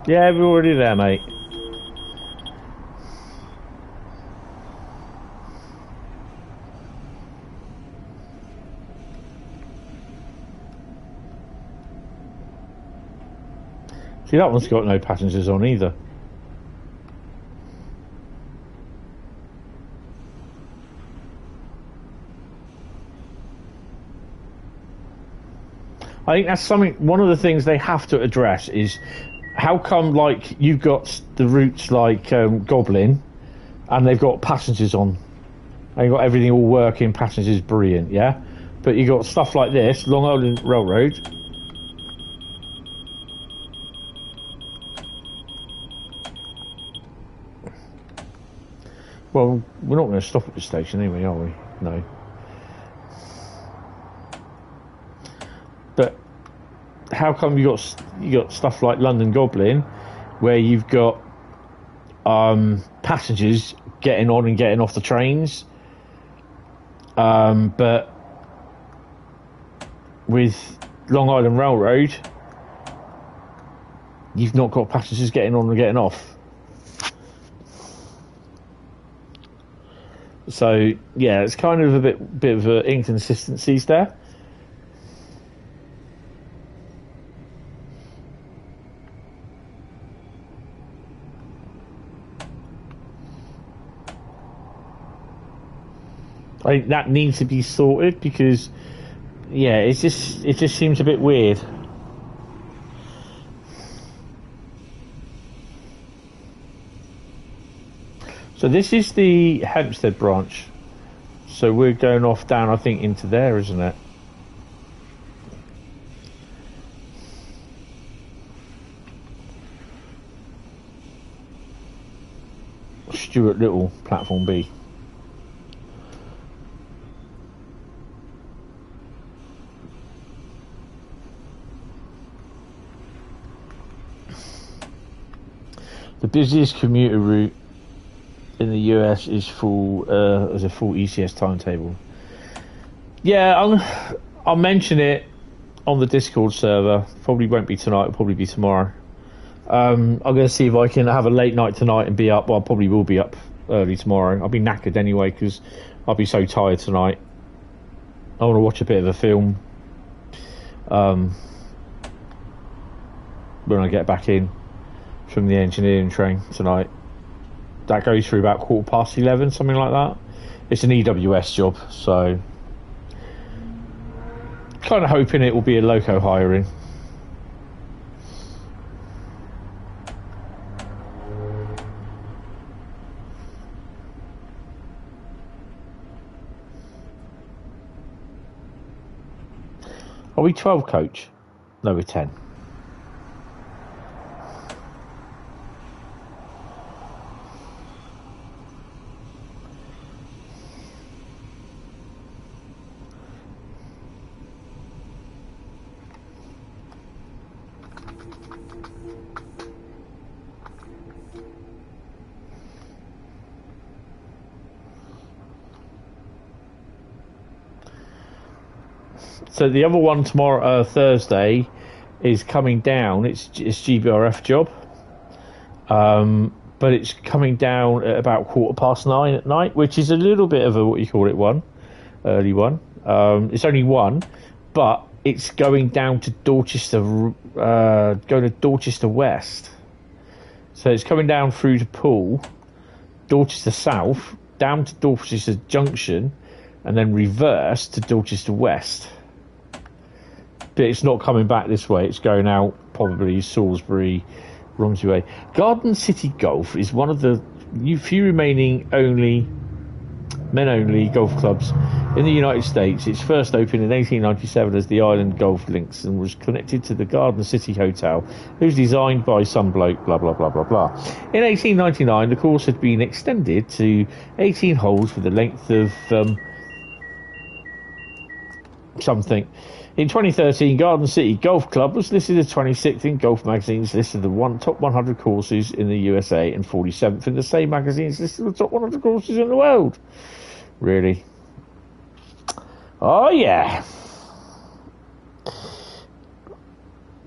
Yeah, we're already there, mate. See, that one's got no passengers on either. I think that's something, one of the things they have to address is how come, like, you've got the routes like Goblin and they've got passengers on and you've got everything all working, passengers brilliant, yeah? But you've got stuff like this, Long Island Railroad. Well, we're not going to stop at the station anyway, are we? No. But how come you got stuff like London Goblin, where you've got passengers getting on and getting off the trains, but with Long Island Railroad, you've not got passengers getting on and getting off. So yeah, it's kind of a bit of inconsistencies there. I think that needs to be sorted because, yeah, it just seems a bit weird. So this is the Hempstead branch. So we're going off down, I think, into there, isn't it? Stuart Little, platform B. The busiest commuter route in the US is full as a full ECS timetable. Yeah, I'll mention it on the Discord server. Probably won't be tonight. It'll probably be tomorrow. I'm going to see if I can have a late night tonight and be up. Well, I probably will be up early tomorrow. I'll be knackered anyway because I'll be so tired tonight. I want to watch a bit of a film when I get back in from the engineering train tonight. That goes through about 11:15, something like that. It's an EWS job, so kind of hoping it will be a loco hiring. Are we 12 coach? No, we're 10. So the other one tomorrow, Thursday, is coming down. It's GBRF job, but it's coming down at about 9:15 at night, which is a little bit of a early one. It's only one, but it's going down to Dorchester, going to Dorchester West. So it's coming down through to Poole, Dorchester South, down to Dorchester Junction, and then reverse to Dorchester West. But it's not coming back this way. It's going out probably Salisbury, Romsey Way. Garden City Golf is one of the few remaining men-only golf clubs in the United States. It's first opened in 1897 as the Island Golf Links and was connected to the Garden City Hotel. It was designed by some bloke, blah, blah, blah, blah, blah. In 1899, the course had been extended to 18 holes for the length of something. In 2013, Garden City Golf Club was listed as 26th in Golf Magazine's list of the top 100 courses in the USA and 47th in the same magazine's list of the top 100 courses in the world. Really? Oh, yeah.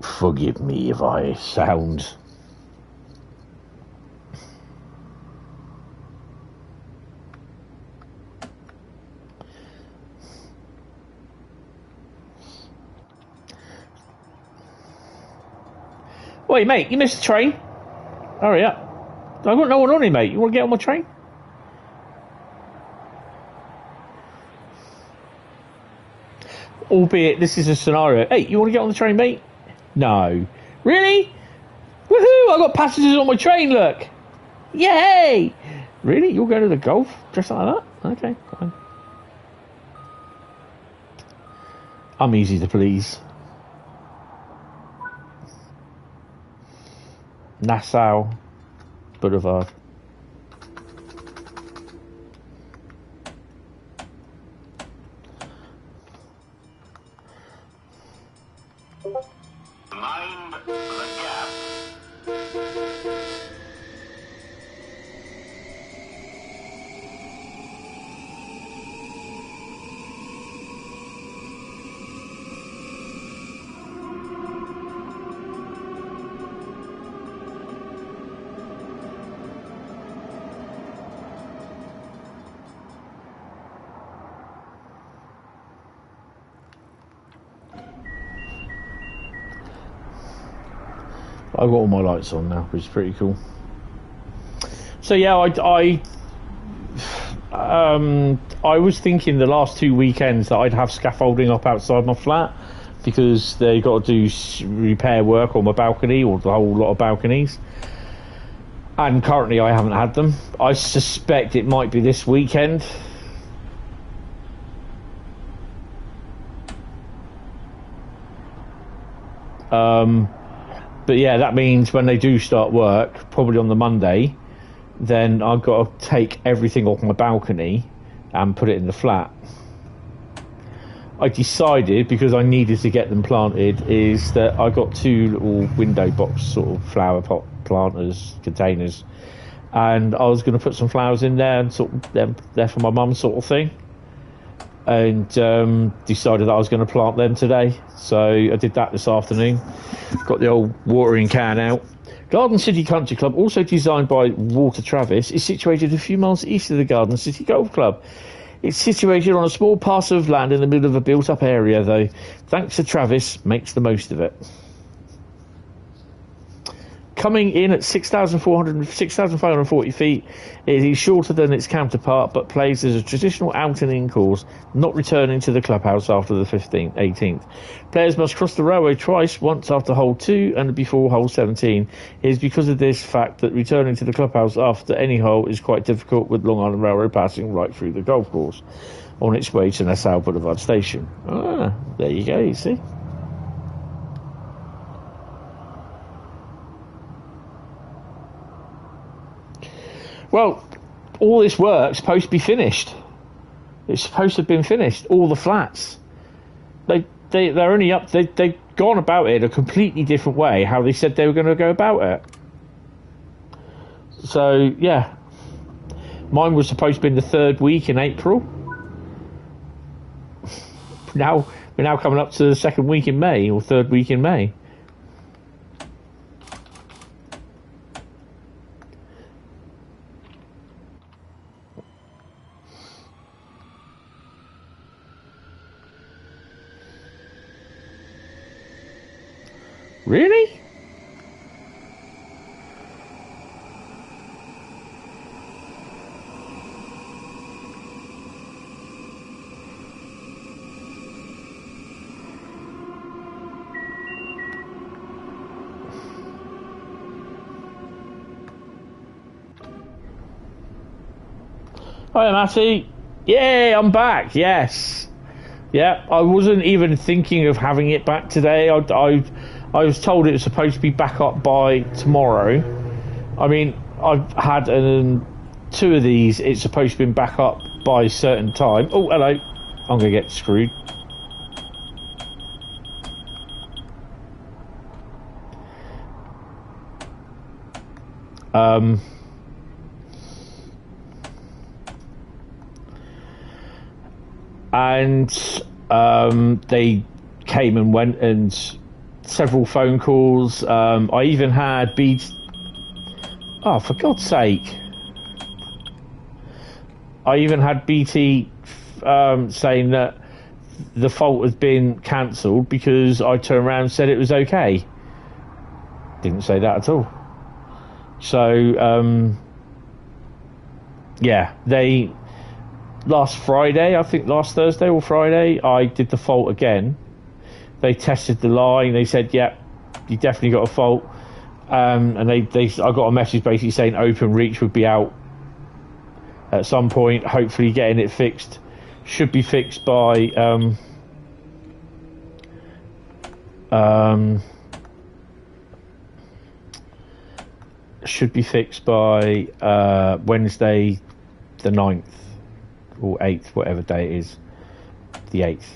Forgive me if I sound... Wait, mate, you missed the train. Hurry up. I've got no one on here, mate. You want to get on my train? Albeit, this is a scenario. Hey, you want to get on the train, mate? No. Really? Woohoo! I've got passengers on my train, look. Yay! Really? You're going to the golf? Dressed like that? Okay, fine. I'm easy to please. Nassau Boulevard. Mind the gap. I've got all my lights on now, which is pretty cool. So yeah, I was thinking the last 2 weekends that I'd have scaffolding up outside my flat because they got to do repair work on my balcony or the whole lot of balconies. And currently I haven't had them. I suspect it might be this weekend. But yeah, that means when they do start work, probably on the Monday, then I've got to take everything off my balcony and put it in the flat. I decided, because I needed to get them planted, is that I got 2 little window box sort of flower pot planters, containers, and I was going to put some flowers in there and sort of them there for my mum sort of thing. And decided that I was going to plant them today. So I did that this afternoon. Got the old watering can out. Garden City Country Club, also designed by Walter Travis, is situated a few miles east of the Garden City Golf Club. It's situated on a small parcel of land in the middle of a built-up area, though. Thanks to Travis, makes the most of it. Coming in at 6,540 feet, it is shorter than its counterpart, but plays as a traditional out and in course, not returning to the clubhouse after the 18th. Players must cross the railway twice, once after hole 2 and before hole 17. It is because of this fact that returning to the clubhouse after any hole is quite difficult, with Long Island Railroad passing right through the golf course on its way to Nassau Boulevard Station. Ah, there you go, you see. Well, all this work's supposed to be finished. It's supposed to have been finished. All the flats. They're only up. They've gone about it a completely different way. How they said they were going to go about it. So yeah, mine was supposed to be in the 3rd week in April. Now we're now coming up to the 2nd week in May or 3rd week in May. Really? Hi, Matty. Yeah, I'm back. Yes. Yeah, I wasn't even thinking of having it back today. I was told it was supposed to be back up by tomorrow. I mean, I've had two of these. It's supposed to be back up by a certain time. Oh, hello. I'm going to get screwed. And they came and went, and several phone calls. I even had oh, for God's sake. I even had BT saying that the fault has been cancelled because I turned around and said it was okay. Didn't say that at all. So, yeah, last Friday, I think last Thursday or Friday, I did the fault again. They tested the line. They said, "Yep, you definitely got a fault." And I got a message basically saying Open Reach would be out at some point. Hopefully, getting it fixed. Should be fixed by Wednesday, the 9th. Or 8th, whatever day it is, the 8th.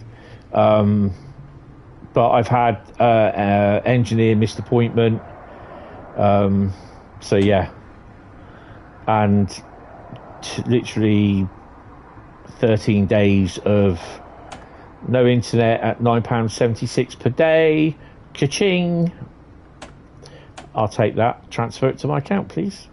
But I've had engineer missed appointment. So yeah, and literally 13 days of no internet at £9.76 per day. Cha-ching! I'll take that. Transfer it to my account, please.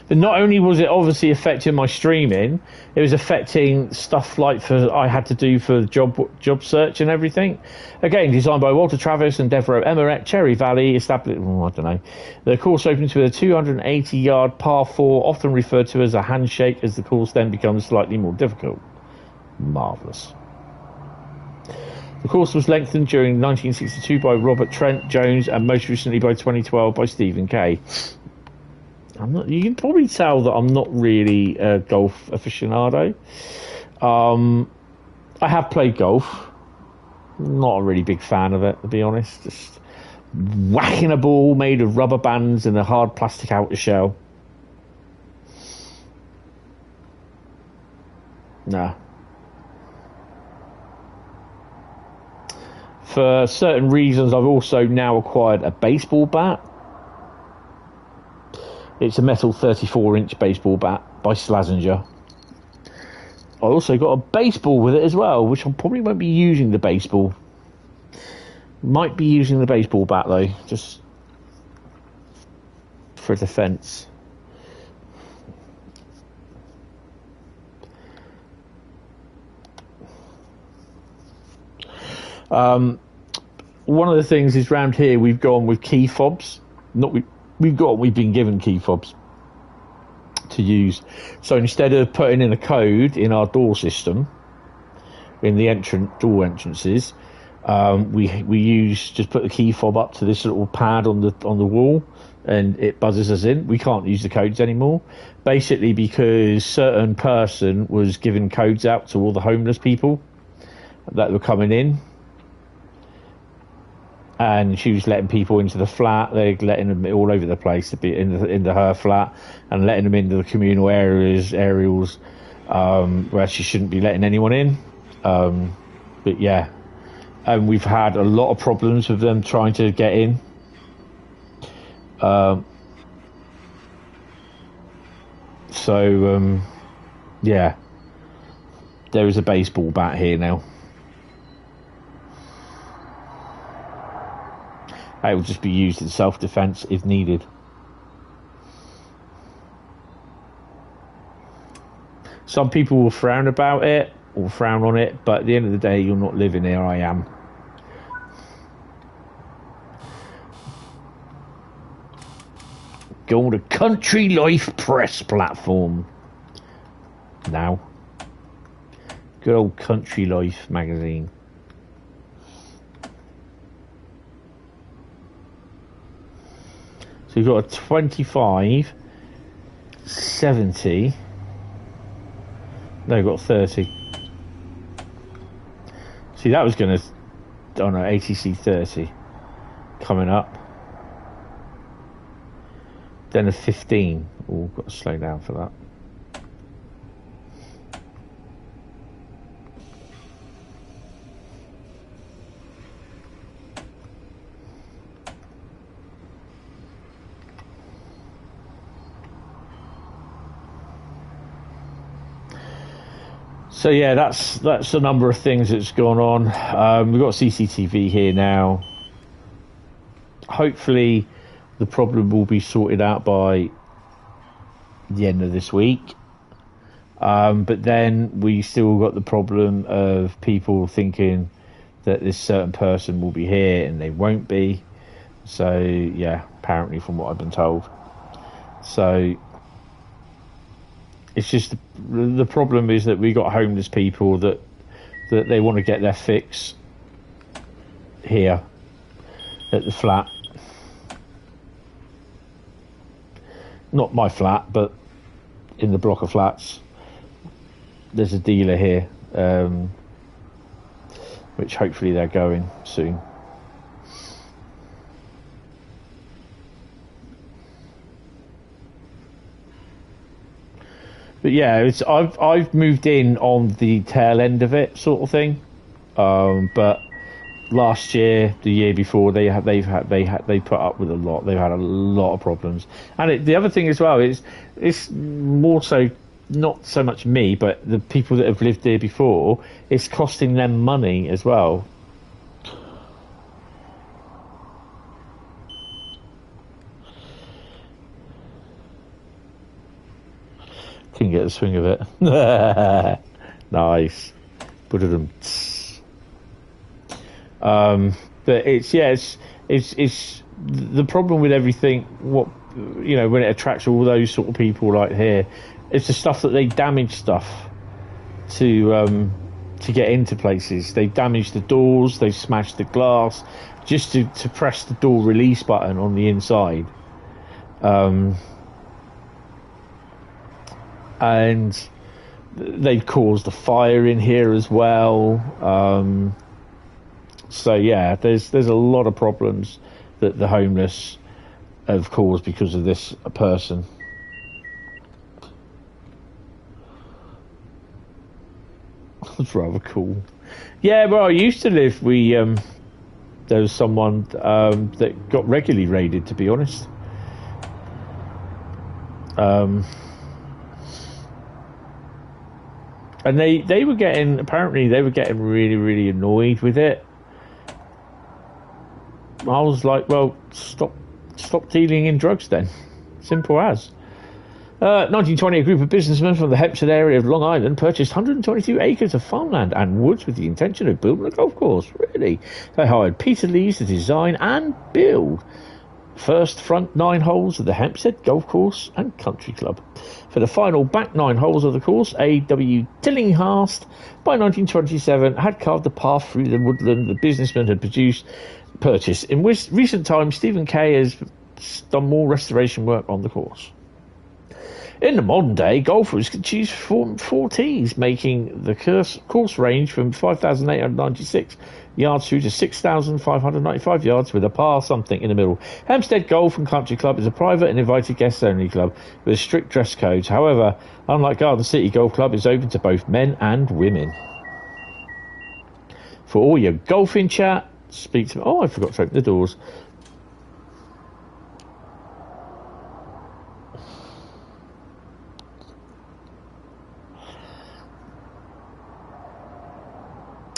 But not only was it obviously affecting my streaming, it was affecting stuff like I had to do for job search and everything. Again, designed by Walter Travis and Devereux Emmerich, Cherry Valley, established, I don't know. The course opens with a 280-yard par 4, often referred to as a handshake, as the course then becomes slightly more difficult. Marvellous. The course was lengthened during 1962 by Robert Trent Jones and most recently by 2012 by Stephen Kay. You can probably tell that I'm not really a golf aficionado. I have played golf. Not a really big fan of it, to be honest. Just whacking a ball made of rubber bands and a hard plastic outer shell. Nah. For certain reasons, I've also now acquired a baseball bat. It's a metal 34-inch baseball bat by Slazenger. I also got a baseball with it as well, which I probably won't be using the baseball. Might be using the baseball bat, though, just for defence. One of the things is round here we've gone with key fobs. We've been given key fobs to use. So instead of putting in a code in our door system, in the door entrances, we just put the key fob up to this little pad on the wall, and it buzzes us in. We can't use the codes anymore, basically because certain person was giving codes out to all the homeless people that were coming in. And she was letting people into the flat. They're letting them all over the place to be into her flat, and letting them into the communal areas where she shouldn't be letting anyone in. But yeah, and we've had a lot of problems with them trying to get in. Yeah, there is a baseball bat here now. It will just be used in self-defense if needed. Some people will frown about it or frown on it, but at the end of the day, you're not living here. I am. Go on to Country Life Press platform now. Good old Country Life magazine. So you've got a 25, 70. No, you've got 30. See, that was going to... Oh no, ATC 30 coming up. Then a 15. Oh, got to slow down for that. So yeah, that's a number of things that's gone on. We've got CCTV here now. Hopefully the problem will be sorted out by the end of this week. But then we still got the problem of people thinking that this certain person will be here and they won't be. So yeah, apparently from what I've been told. So it's just the problem is that we got homeless people that they want to get their fix here at the flat. Not my flat, but in the block of flats. There's a dealer here, which hopefully they're going soon. But yeah, I've moved in on the tail end of it, sort of thing. But last year, the year before, they put up with a lot. They've had a lot of problems. And the other thing as well is it's more so not so much me, but the people that have lived there before. It's costing them money as well. Can get the swing of it. Nice. But it's the problem with everything. What when it attracts all those sort of people like here, it's the stuff that they damage stuff to get into places. They damage the doors. They smash the glass just to press the door release button on the inside. And they've caused a fire in here as well. So yeah, there's a lot of problems that the homeless have caused because of this person. That's rather cool. Yeah, where I used to live, there was someone that got regularly raided, to be honest. And they were getting really, really annoyed with it. I was like, well, stop dealing in drugs then. Simple as. 1920, a group of businessmen from the Hempstead area of Long Island purchased 122 acres of farmland and woods with the intention of building a golf course. Really? They hired Peter Lees to design and build first front 9 holes of the Hempstead Golf Course and Country Club. For the final back 9 holes of the course, A.W. Tillinghast, by 1927, had carved the path through the woodland the businessman had purchased. In recent times, Stephen Kay has done more restoration work on the course. In the modern day, golfers can choose from 4 tees, making the course range from 5,896 yards through to 6,595 yards with a par something in the middle. Hempstead Golf and Country Club is a private and invited guests only club with strict dress codes. However, unlike Garden City Golf Club, it's open to both men and women. For all your golfing chat, speak to me. Oh, I forgot to open the doors.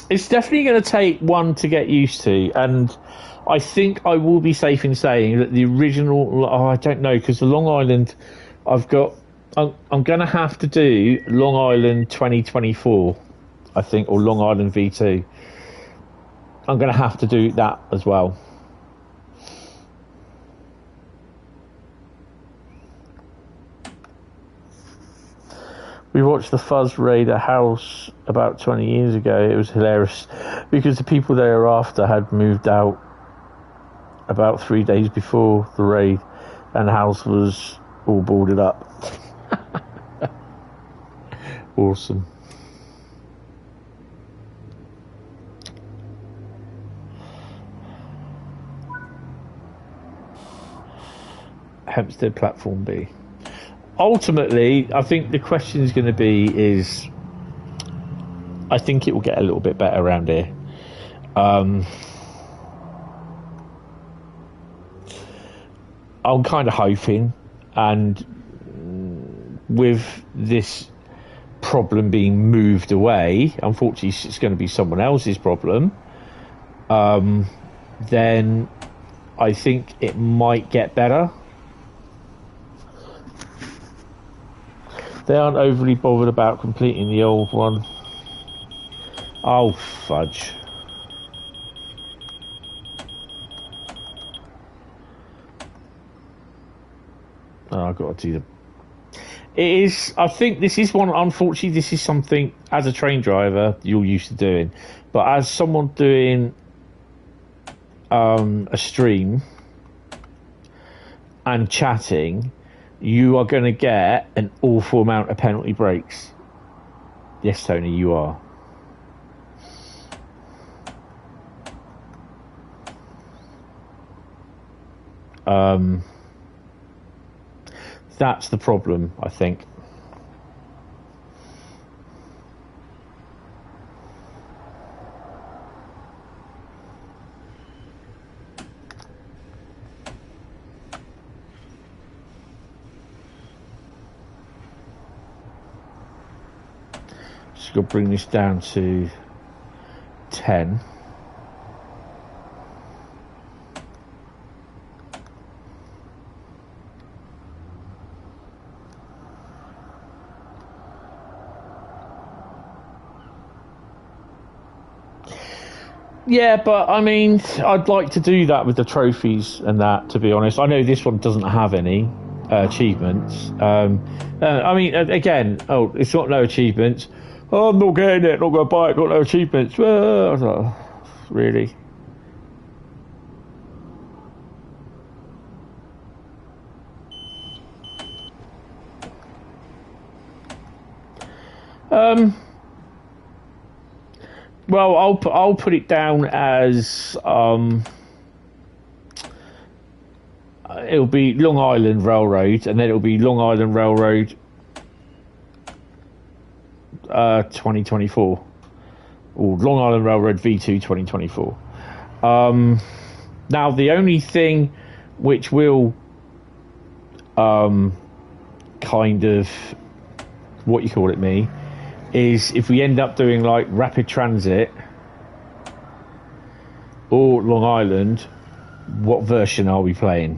It's definitely going to take one to get used to, and I think I will be safe in saying that the original... Oh, I don't know, because the Long Island... I'm going to have to do Long Island 2024, I think, or Long Island V2. I'm going to have to do that as well. We watched the Fuzz raid a house about 20 years ago. It was hilarious because the people thereafter had moved out about 3 days before the raid. and the house was all boarded up. Awesome. Hempstead Platform B. Ultimately, I think the question is going to be is, I think it will get a little bit better around here. I'm kind of hoping, and with this problem being moved away, unfortunately it's going to be someone else's problem, then I think it might get better. They aren't overly bothered about completing the old one. Oh, fudge. Oh, I've got to do the... It is... I think this is one... Unfortunately, this is something, as a train driver, you're used to doing. But as someone doing a stream and chatting, you are going to get an awful amount of penalty breaks. Yes, Tony, you are. That's the problem, I think. Just got to bring this down to 10. Yeah, but I mean, I'd like to do that with the trophies and that, to be honest. I know this one doesn't have any achievements. I mean, again, it's got no achievements. Oh, I'm not getting it, not going to buy it, got no achievements. Well, really? Well, I'll put it down as it'll be Long Island Railroad, and then it'll be Long Island Railroad 2024, or Long Island Railroad V2 2024. Now, the only thing which will kind of is if we end up doing like rapid transit or Long Island, what version are we playing?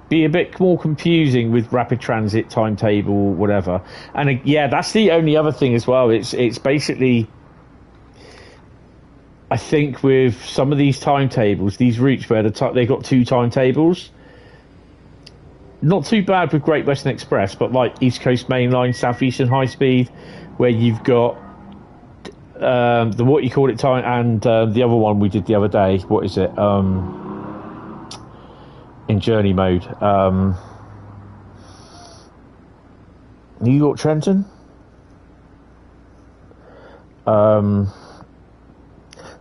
Be a bit more confusing with rapid transit timetable, whatever. And yeah, that's the only other thing as well. It's basically, I think with some of these timetables, these routes where they've got two timetables, not too bad with Great Western Express, but like East Coast Mainline, Southeastern High Speed, where you've got the what you call it time, and the other one we did the other day. What is it? In journey mode. New York Trenton.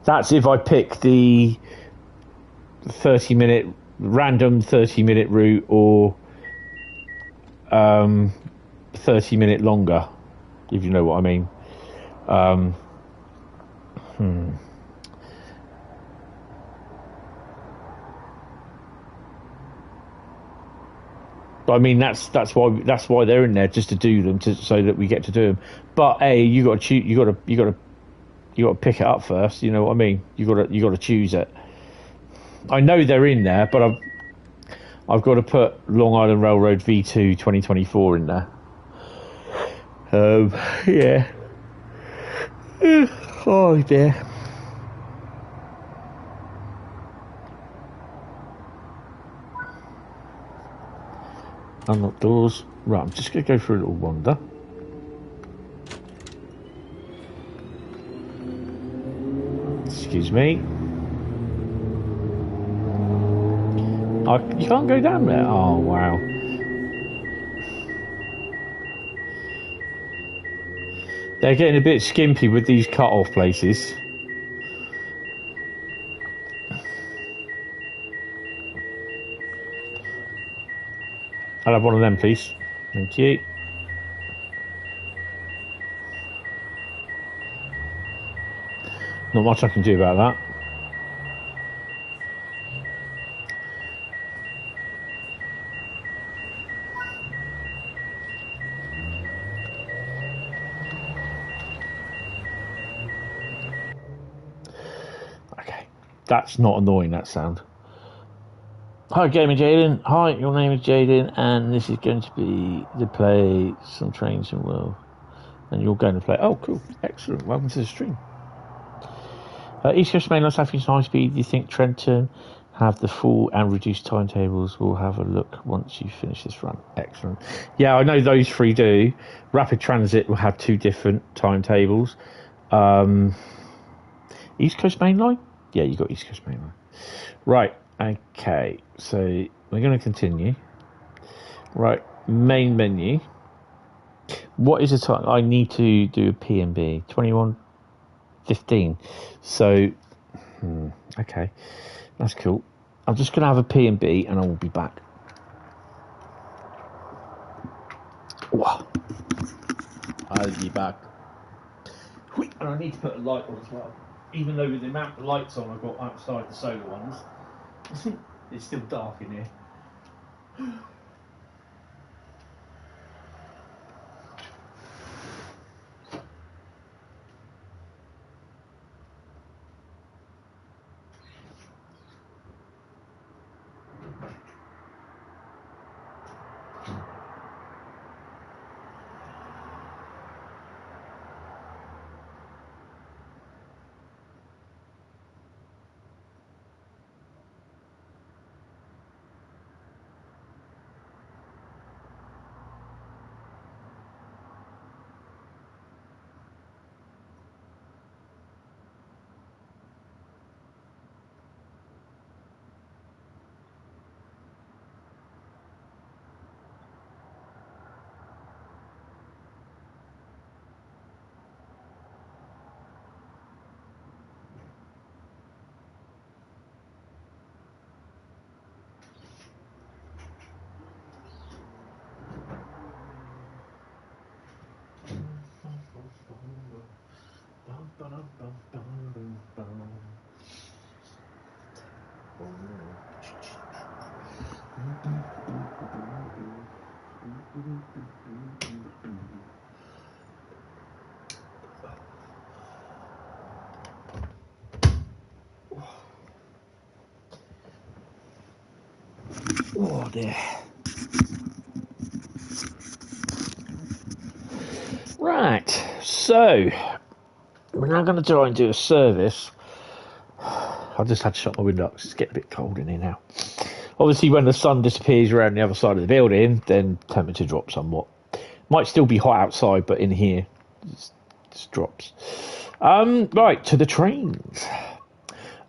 That's if I pick the 30-minute random 30-minute route or 30-minute longer, if you know what I mean. But I mean, that's why they're in there, just to do them, so that we get to do them. But you got to choose. You got to pick it up first. You know what I mean? You got to choose it. I know they're in there, but I've got to put Long Island Railroad V2 2024 in there. Yeah. Oh dear. Unlock doors. Right, I'm just going to go for a little wander. Excuse me. You can't go down there. Oh, wow. They're getting a bit skimpy with these cut-off places. I'll have one of them, please. Thank you. Not much I can do about that. Okay, that's not annoying, that sound. Hi, Gamer Jaden. Hi, your name is Jaden, and this is going to be to play some trains and world. And you're going to play. Oh, cool. Excellent. Welcome to the stream. East Coast Mainline, South East High Speed. Do you think Trenton have the full and reduced timetables? We'll have a look once you finish this run. Excellent. Yeah, I know those three do. Rapid Transit will have 2 different timetables. East Coast Mainline? Yeah, you got East Coast Mainline. Right. Okay. So we're going to continue. Right. Main menu. What is the time? I need to do a P&B. 21:15. So, okay. That's cool. I'm just going to have a P&B and I will be back. Wow. I'll be back. And I need to put a light on as well. Even though with the amount of lights on I've got outside the solar ones, it's still dark in here. Oh dear. Right, so we're now going to try and do a service. I just had to shut my window because it's getting a bit cold in here now. Obviously, when the sun disappears around the other side of the building, then temperature drops somewhat. Might still be hot outside, but in here, it just drops. Right, to the trains.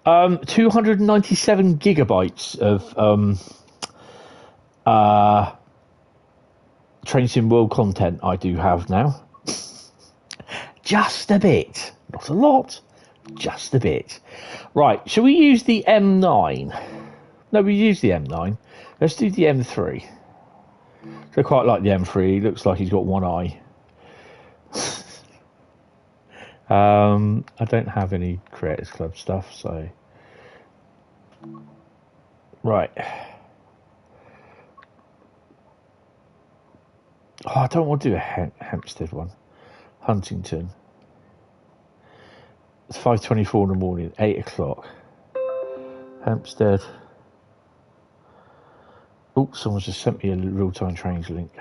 297 gigabytes of Train Sim World content I do have now. Just a bit. Not a lot. Just a bit. Right, shall we use the M9? No, we use the M9. Let's do the M3. I quite like the M3. Looks like he's got one eye. I don't have any Creators Club stuff, so... Right. Oh, I don't want to do a Hampstead one. Huntington. It's 5:24 in the morning, 8 o'clock. Hampstead. Oh, someone's just sent me a real-time trains link.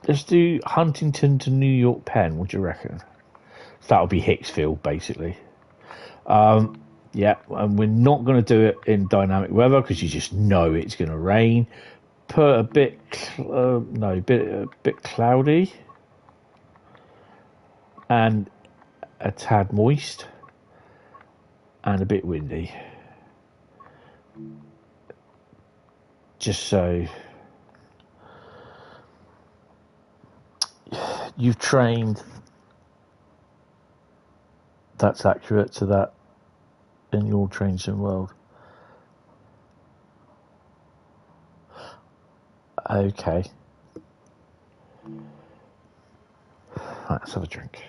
Let's do Huntington to New York Penn. What do you reckon? That'll be Hicksville, basically. Yeah, and we're not going to do it in dynamic weather because you just know it's going to rain. Put a bit, a bit cloudy and a tad moist. and a bit windy. Just so you've trained that's accurate to that in your train sim world. Okay. Right, let's have a drink.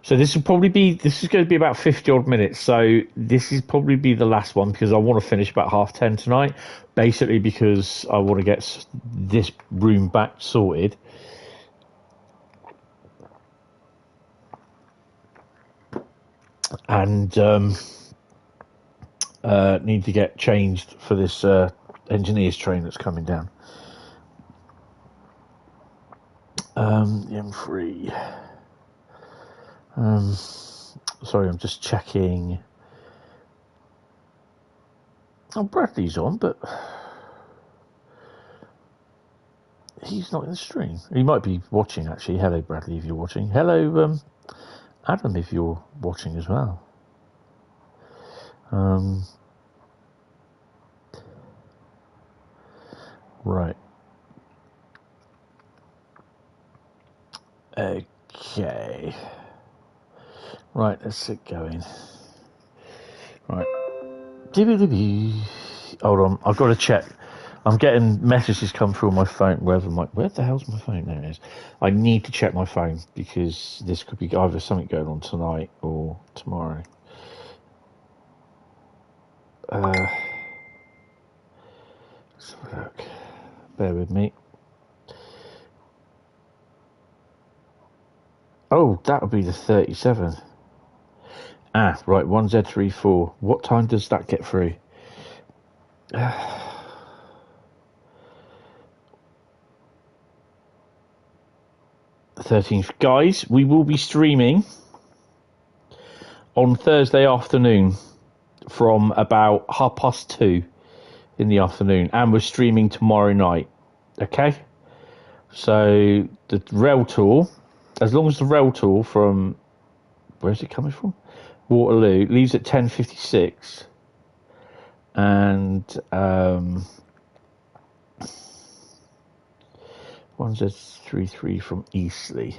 So this is going to be about 50 odd minutes. So this is probably be the last one because I want to finish about 10:30 tonight. Basically because I want to get this room back sorted. And need to get changed for this engineer's train that's coming down. The M3. Sorry, I'm just checking. Oh, Bradley's on, but he's not in the stream. He might be watching, actually. Hello, Bradley, if you're watching. Hello, Adam, if you're watching as well. Right. Okay. Right, let's get going. Right. Hold on, I've got to check. I'm getting messages come through on my phone. Where the hell's my phone? There it is. I need to check my phone because this could be either something going on tonight or tomorrow. Let's have a look. Bear with me. Oh, that would be the 37. Ah, right, 1Z34. What time does that get through? 13th. Guys, we will be streaming on Thursday afternoon from about 2:30 in the afternoon, and we're streaming tomorrow night. Okay? So the rail tour, as long as the rail tour from, where's it coming from? Waterloo, leaves at 10:56, and 1Z33 from Eastleigh.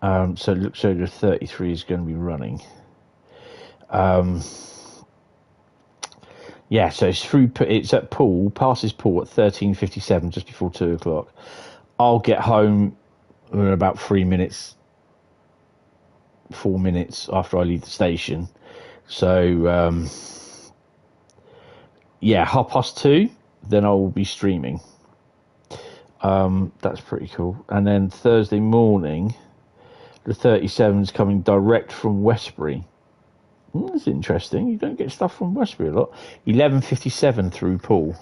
So it looks like the 33 is going to be running. Yeah, so it's at Poole, passes Poole at 13:57, just before 2 o'clock. I'll get home in about 4 minutes after I leave the station. So, yeah, 2:30, then I will be streaming. That's pretty cool. And then Thursday morning, the 37's coming direct from Westbury. That's interesting. You don't get stuff from Westbury a lot. 11:57 through Poole.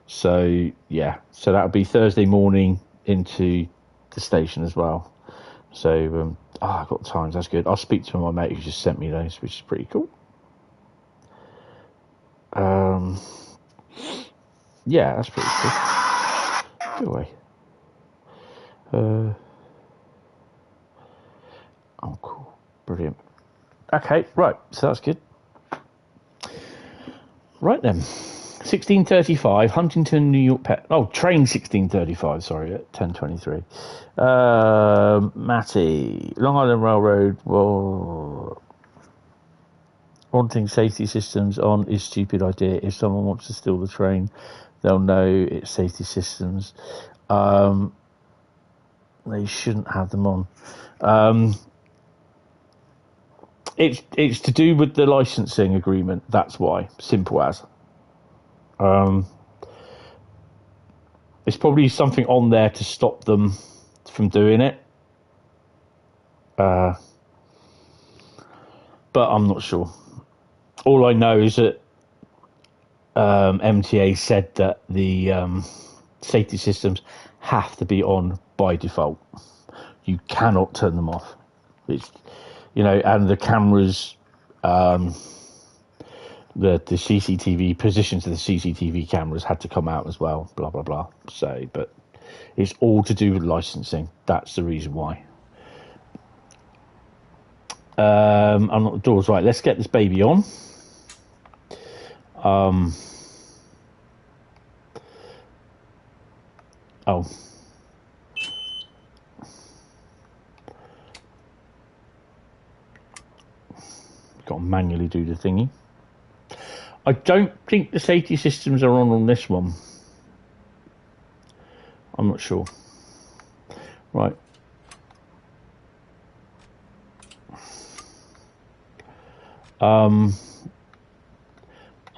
So, yeah. So that'll be Thursday morning into the station as well. So, I've got times. That's good. I'll speak to my mate who just sent me those, which is pretty cool. Yeah, that's pretty cool. Go away. Oh, cool. Brilliant. Okay, right. So that's good. Right then. 16:35, Huntington, New York Pet. Oh, train 16:35, sorry, at 10:23. Matty, Long Island Railroad, well, wanting safety systems on is a stupid idea. If someone wants to steal the train, they'll know it's safety systems. They shouldn't have them on. It's to do with the licensing agreement. That's why. Simple as. It's probably something on there to stop them from doing it. But I'm not sure. All I know is that MTA said that the safety systems have to be on by default. You cannot turn them off. It's, and the cameras, the CCTV positions of the CCTV cameras had to come out as well. Blah blah blah. So, but it's all to do with licensing. That's the reason why. Unlock the doors. Right, let's get this baby on. Oh. Got to manually do the thingy. I don't think the safety systems are on this one. I'm not sure. Right.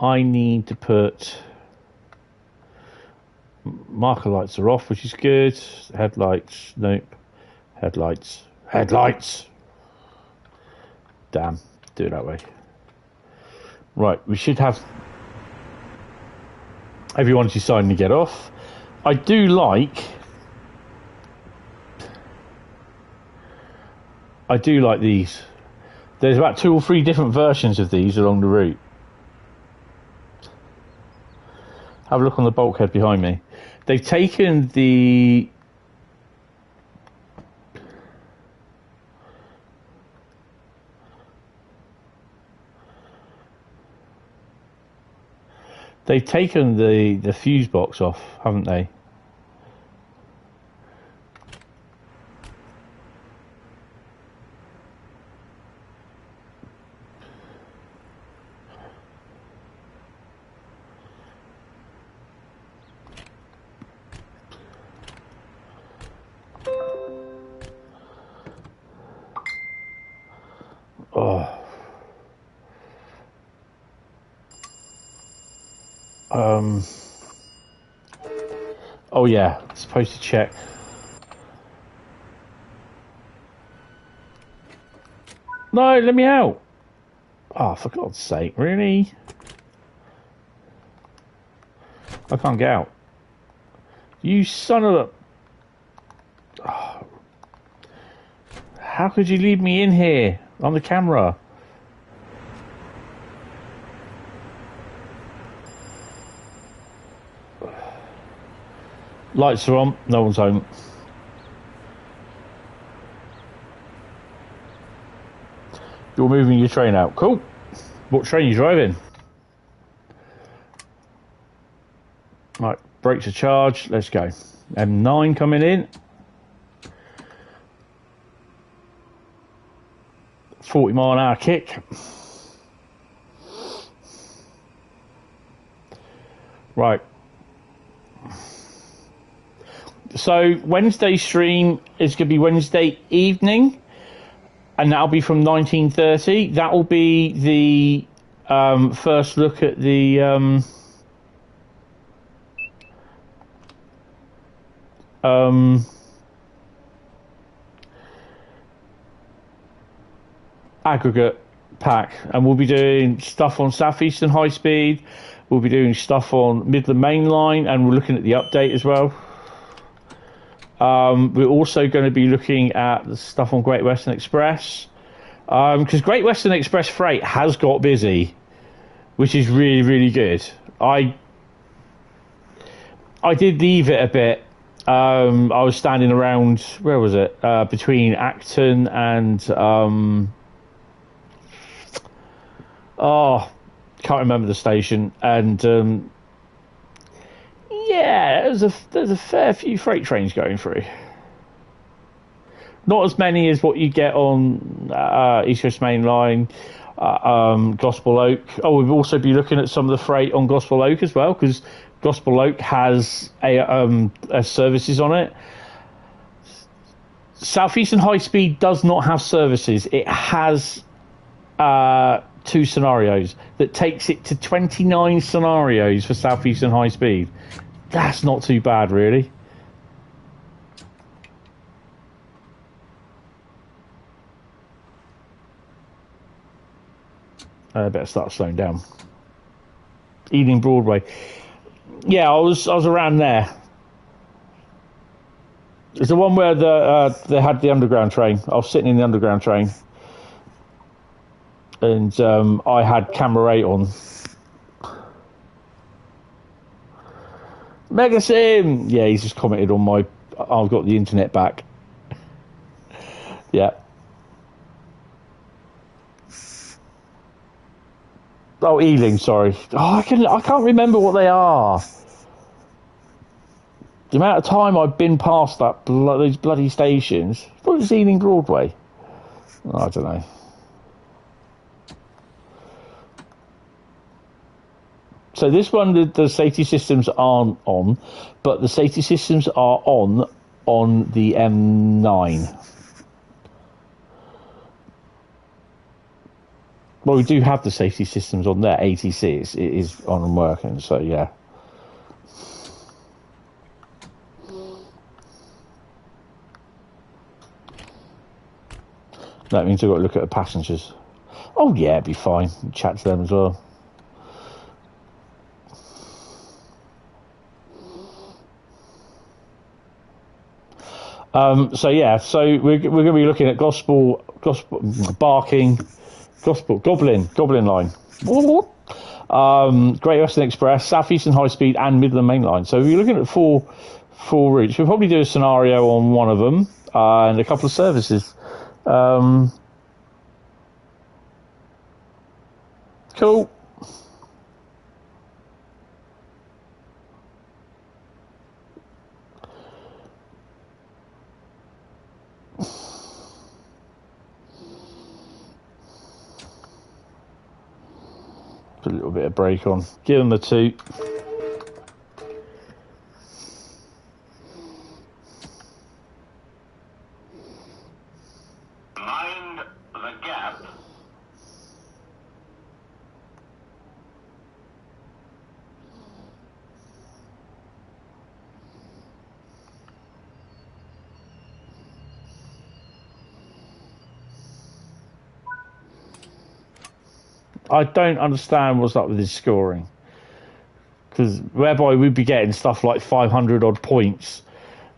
I need to put marker lights are off, which is good. Headlights, nope. Headlights. Damn, do it that way. Right, we should have everyone deciding to get off. I do like these. There's about 2 or 3 different versions of these along the route. Have a look on the bulkhead behind me. They've taken the fuse box off, haven't they? Oh yeah, supposed to check. No, let me out. Oh, for God's sake, really? I can't get out. You son of a... Oh. How could you leave me in here on the camera? Lights are on, no one's home. You're moving your train out. Cool. What train are you driving? Right, brakes are charged. Let's go. M9 coming in. 40-mile-an-hour kick. Right. So Wednesday stream is going to be Wednesday evening, and that'll be from 19:30. That will be the first look at the aggregate pack, and we'll be doing stuff on Southeastern High Speed. We'll be doing stuff on Midland Mainline, and we're looking at the update as well. We're also going to be looking at the stuff on Great Western Express, because Great Western Express freight has got busy, which is really, really good. I did leave it a bit. I was standing around, where was it? Between Acton and can't remember the station, and yeah, there's a fair few freight trains going through. Not as many as what you get on East Coast Main Line, Gospel Oak. Oh, we'll also be looking at some of the freight on Gospel Oak as well, because Gospel Oak has a services on it. Southeastern High Speed does not have services. It has 2 scenarios. That takes it to 29 scenarios for Southeastern High Speed. That's not too bad, really. I better start slowing down. Ealing Broadway. Yeah, I was around there. It's the one where they had the underground train. I was sitting in the underground train, and I had camera 8 on. Mega Sim! Yeah, he's just commented on my... I've got the internet back. Yeah. Oh, Ealing, sorry. Oh, I can't remember what they are. The amount of time I've been past those bloody stations. I thought it was Ealing Broadway. Oh, I don't know. So this one, the safety systems aren't on, but the safety systems are on the M9. Well, we do have the safety systems on there. ATC it is on and working. So yeah. That means I've got to look at the passengers. Oh yeah, it'd be fine. Chat to them as well. So yeah, so we're going to be looking at Goblin line, Great Western Express, Southeastern High Speed, and Midland Mainline. So we're looking at four routes. We'll probably do a scenario on one of them and a couple of services. Cool. Put a little bit of brake on. Give them a toot. Mind the gap. I don't understand what's up with his scoring. Because whereby we'd be getting stuff like 500 odd points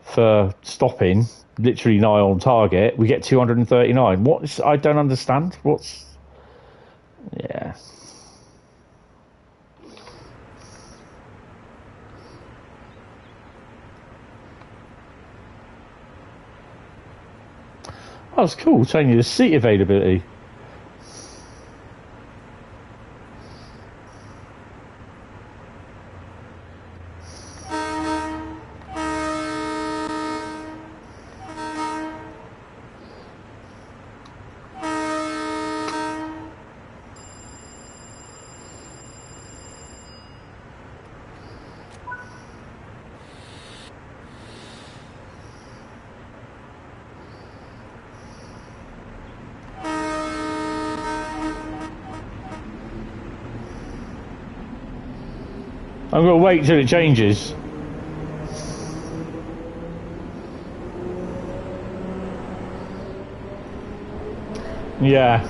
for stopping, literally nigh on target. We get 239. I don't understand. Yeah. Oh, it's cool. Telling you the seat availability. I'm going to wait till it changes. Yeah.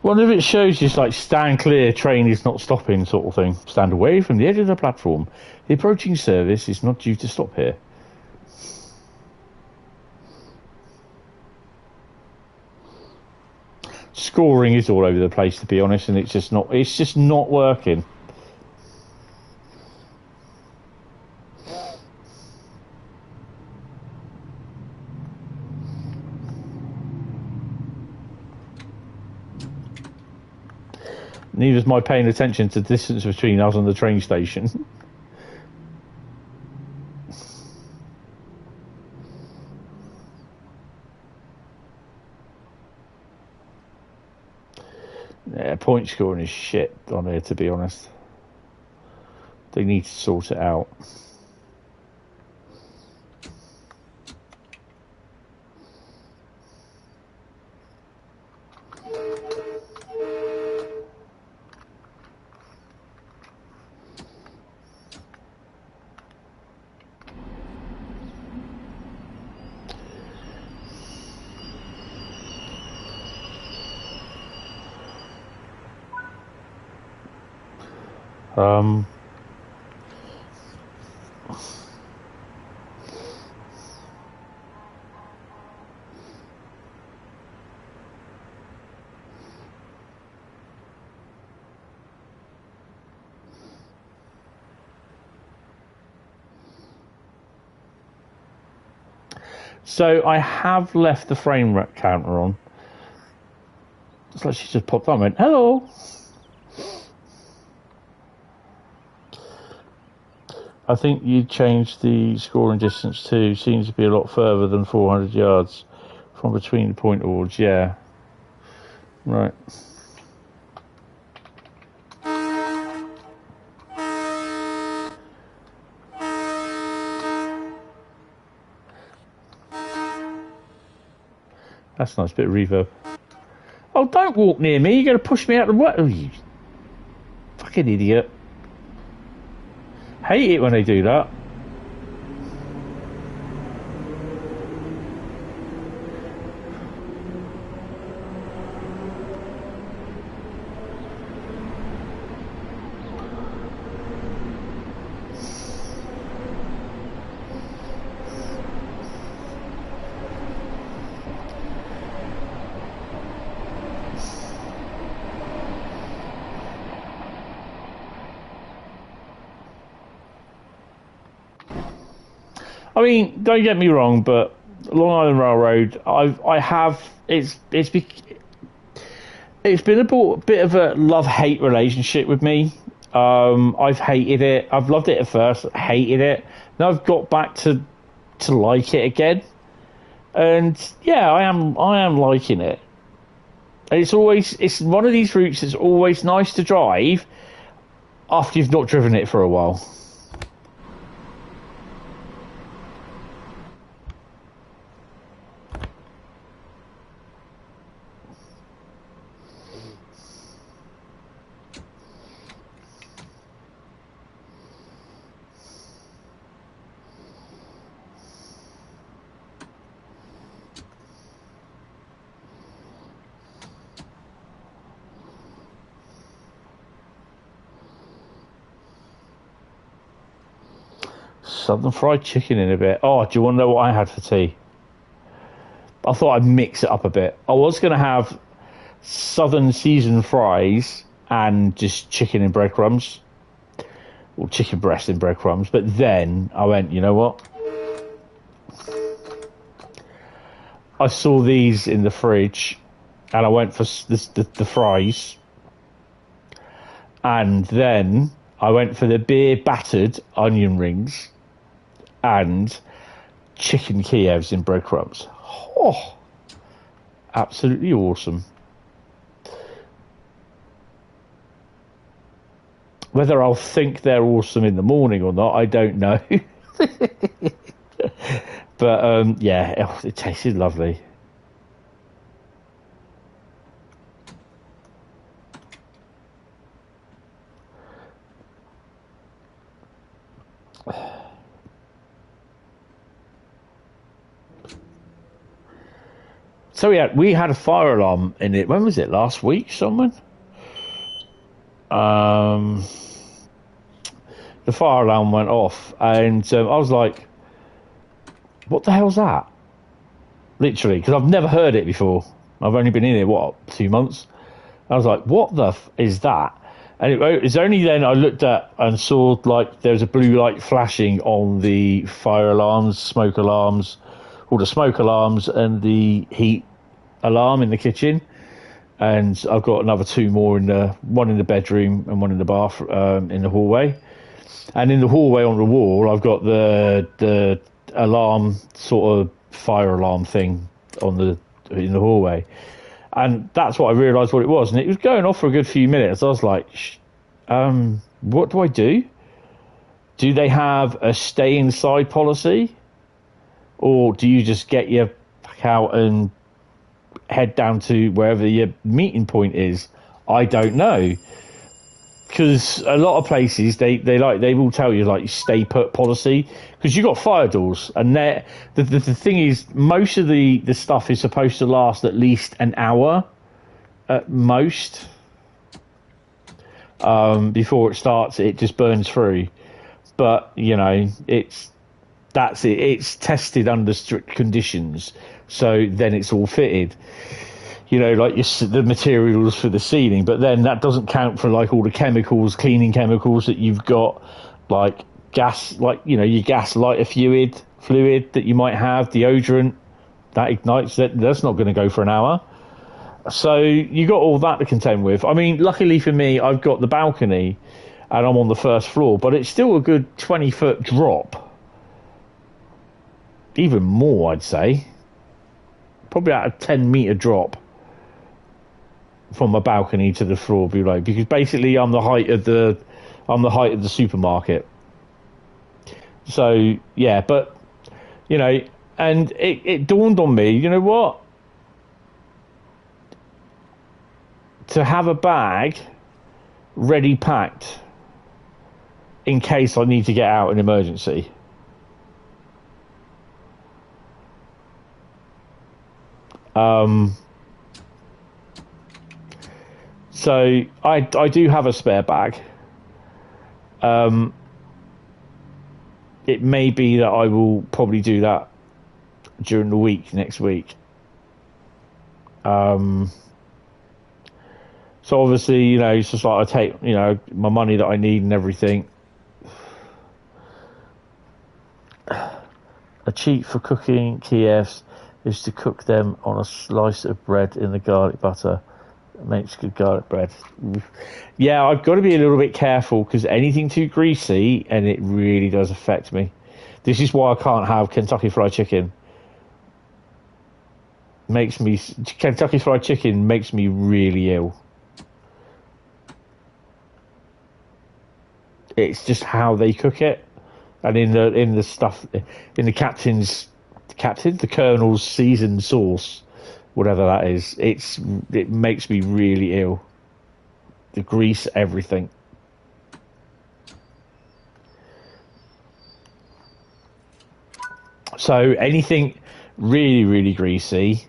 One of it shows you like stand clear, train is not stopping sort of thing. Stand away from the edge of the platform. The approaching service is not due to stop here. Scoring is all over the place, to be honest, and it's just not working. Neither's my paying attention to the distance between us and the train station. Yeah, point scoring is shit on here, to be honest. They need to sort it out. So I have left the frame rate counter on. It's like she just popped on and went, hello. I think you changed the scoring distance too. Seems to be a lot further than 400 yards from between the point boards. Yeah. Right. That's a nice bit of reverb. Oh, don't walk near me. You're going to push me out of the way. Oh, you fucking idiot. Hate it when they do that. I mean, don't get me wrong, but Long Island Railroad, it's been a bit of a love-hate relationship with me. I've hated it. I've loved it at first, hated it. Now I've got back to like it again, and yeah, I am liking it. And it's one of these routes that's always nice to drive after you've not driven it for a while. Southern fried chicken in a bit. Oh, do you want to know what I had for tea? I thought I'd mix it up a bit. I was going to have southern seasoned fries and just chicken in breadcrumbs. Or chicken breast in breadcrumbs. But then I went, you know what? I saw these in the fridge and I went for the fries. And then I went for the beer battered onion rings and chicken Kievs in breadcrumbs. Oh, absolutely awesome. Whether I'll think they're awesome in the morning or not, I don't know. But yeah, it tasted lovely. So we had a fire alarm in it. When was it? Last week, someone? The fire alarm went off, and I was like, "What the hell's that?" Literally, because I've never heard it before. I've only been in it 2 months. I was like, "What the is that?" And it's only then I looked at and saw like there was a blue light flashing on the fire alarms, smoke alarms. All the smoke alarms and the heat alarm in the kitchen, and I've got another 2 more one in the bedroom and one in the bath in the hallway. And in the hallway on the wall, I've got the alarm sort of fire alarm thing in the hallway, and that's what I realised what it was. And it was going off for a good few minutes. I was like, what do I do? Do they have a stay inside policy? Or do you just get your back out and head down to wherever your meeting point is? I don't know. Because a lot of places, they will tell you, like, stay put policy. Because you've got fire doors. And the thing is, most of the stuff is supposed to last at least an hour at most. Before it starts, it just burns through. But, you know, that's it. It's tested under strict conditions, so then it's all fitted. You know, like the materials for the ceiling, but then that doesn't count for like all the chemicals, cleaning chemicals that you've got, like gas, like, you know, your gas lighter fluid that you might have, deodorant, that ignites, that's not going to go for an hour. So you got all that to contend with. I mean, luckily for me, I've got the balcony and I'm on the first floor, but it's still a good 20-foot drop. Even more, I'd say. Probably about a 10-meter drop from my balcony to the floor below, because basically I'm the height of the supermarket. So yeah, but you know, and it dawned on me, you know what? To have a bag ready packed in case I need to get out in emergency. So I do have a spare bag. It may be that I will probably do that during the week next week. So obviously, you know, it's just like I take, you know, my money that I need and everything. A cheat for cooking Kievs is to cook them on a slice of bread in the garlic butter. It makes good garlic bread. Yeah, I've got to be a little bit careful because anything too greasy, and it really does affect me. This is why I can't have Kentucky Fried Chicken. Kentucky Fried Chicken makes me really ill. It's just how they cook it, and in the stuff in the Colonel's seasoned sauce, whatever that is, it makes me really ill. The grease, everything. So anything really, really greasy,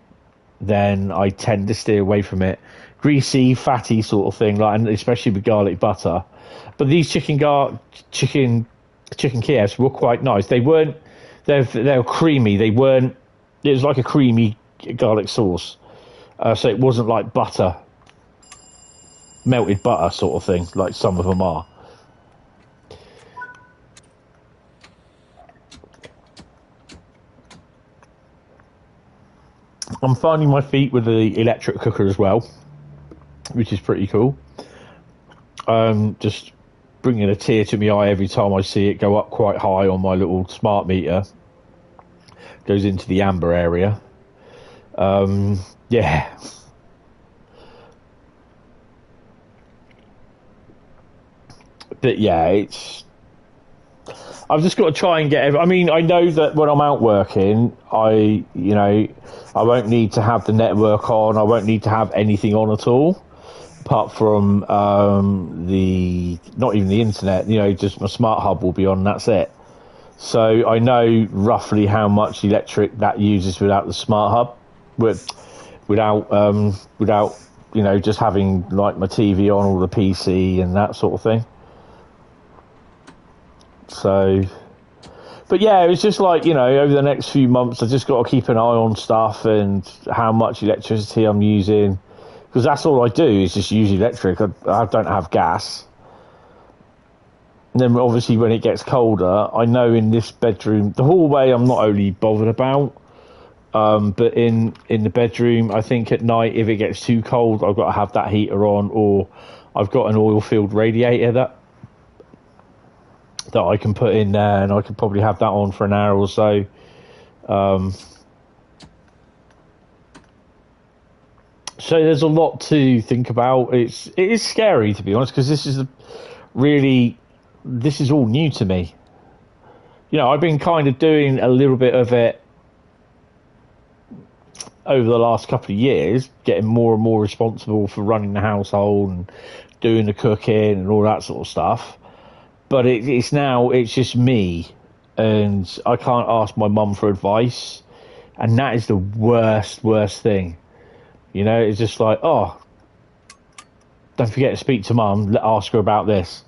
then I tend to steer away from it. Greasy, fatty sort of thing, like, and especially with garlic butter. But these chicken Kievs were quite nice. They were creamy. They weren't. It was like a creamy garlic sauce, so it wasn't like butter, melted butter sort of thing, like some of them are. I'm finding my feet with the electric cooker as well, which is pretty cool. Just bringing a tear to my eye every time I see it go up quite high on my little smart meter. Goes into the amber area. Yeah. But yeah, I've just got to try and get. I mean, I know that when I'm out working, I won't need to have the network on. I won't need to have anything on at all, apart from not even the internet. You know, just my smart hub will be on. And that's it. So I know roughly how much electric that uses without the smart hub, without you know, just having like my TV on or the PC and that sort of thing. So, but yeah, it was just like, you know, over the next few months, I just got to keep an eye on stuff and how much electricity I'm using, because that's all I do is just use electric. I don't have gas. And then obviously when it gets colder, I know in this bedroom, the hallway I'm not only bothered about, but in the bedroom, I think at night if it gets too cold, I've got to have that heater on, or I've got an oil-filled radiator that I can put in there, and I could probably have that on for an hour or so. So there's a lot to think about. It is scary, to be honest, because this is all new to me. You know, I've been kind of doing a little bit of it over the last couple of years, getting more and more responsible for running the household and doing the cooking and all that sort of stuff. But it's just me, and I can't ask my mum for advice, and that is the worst thing. You know, it's just like, oh, don't forget to speak to mum, ask her about this.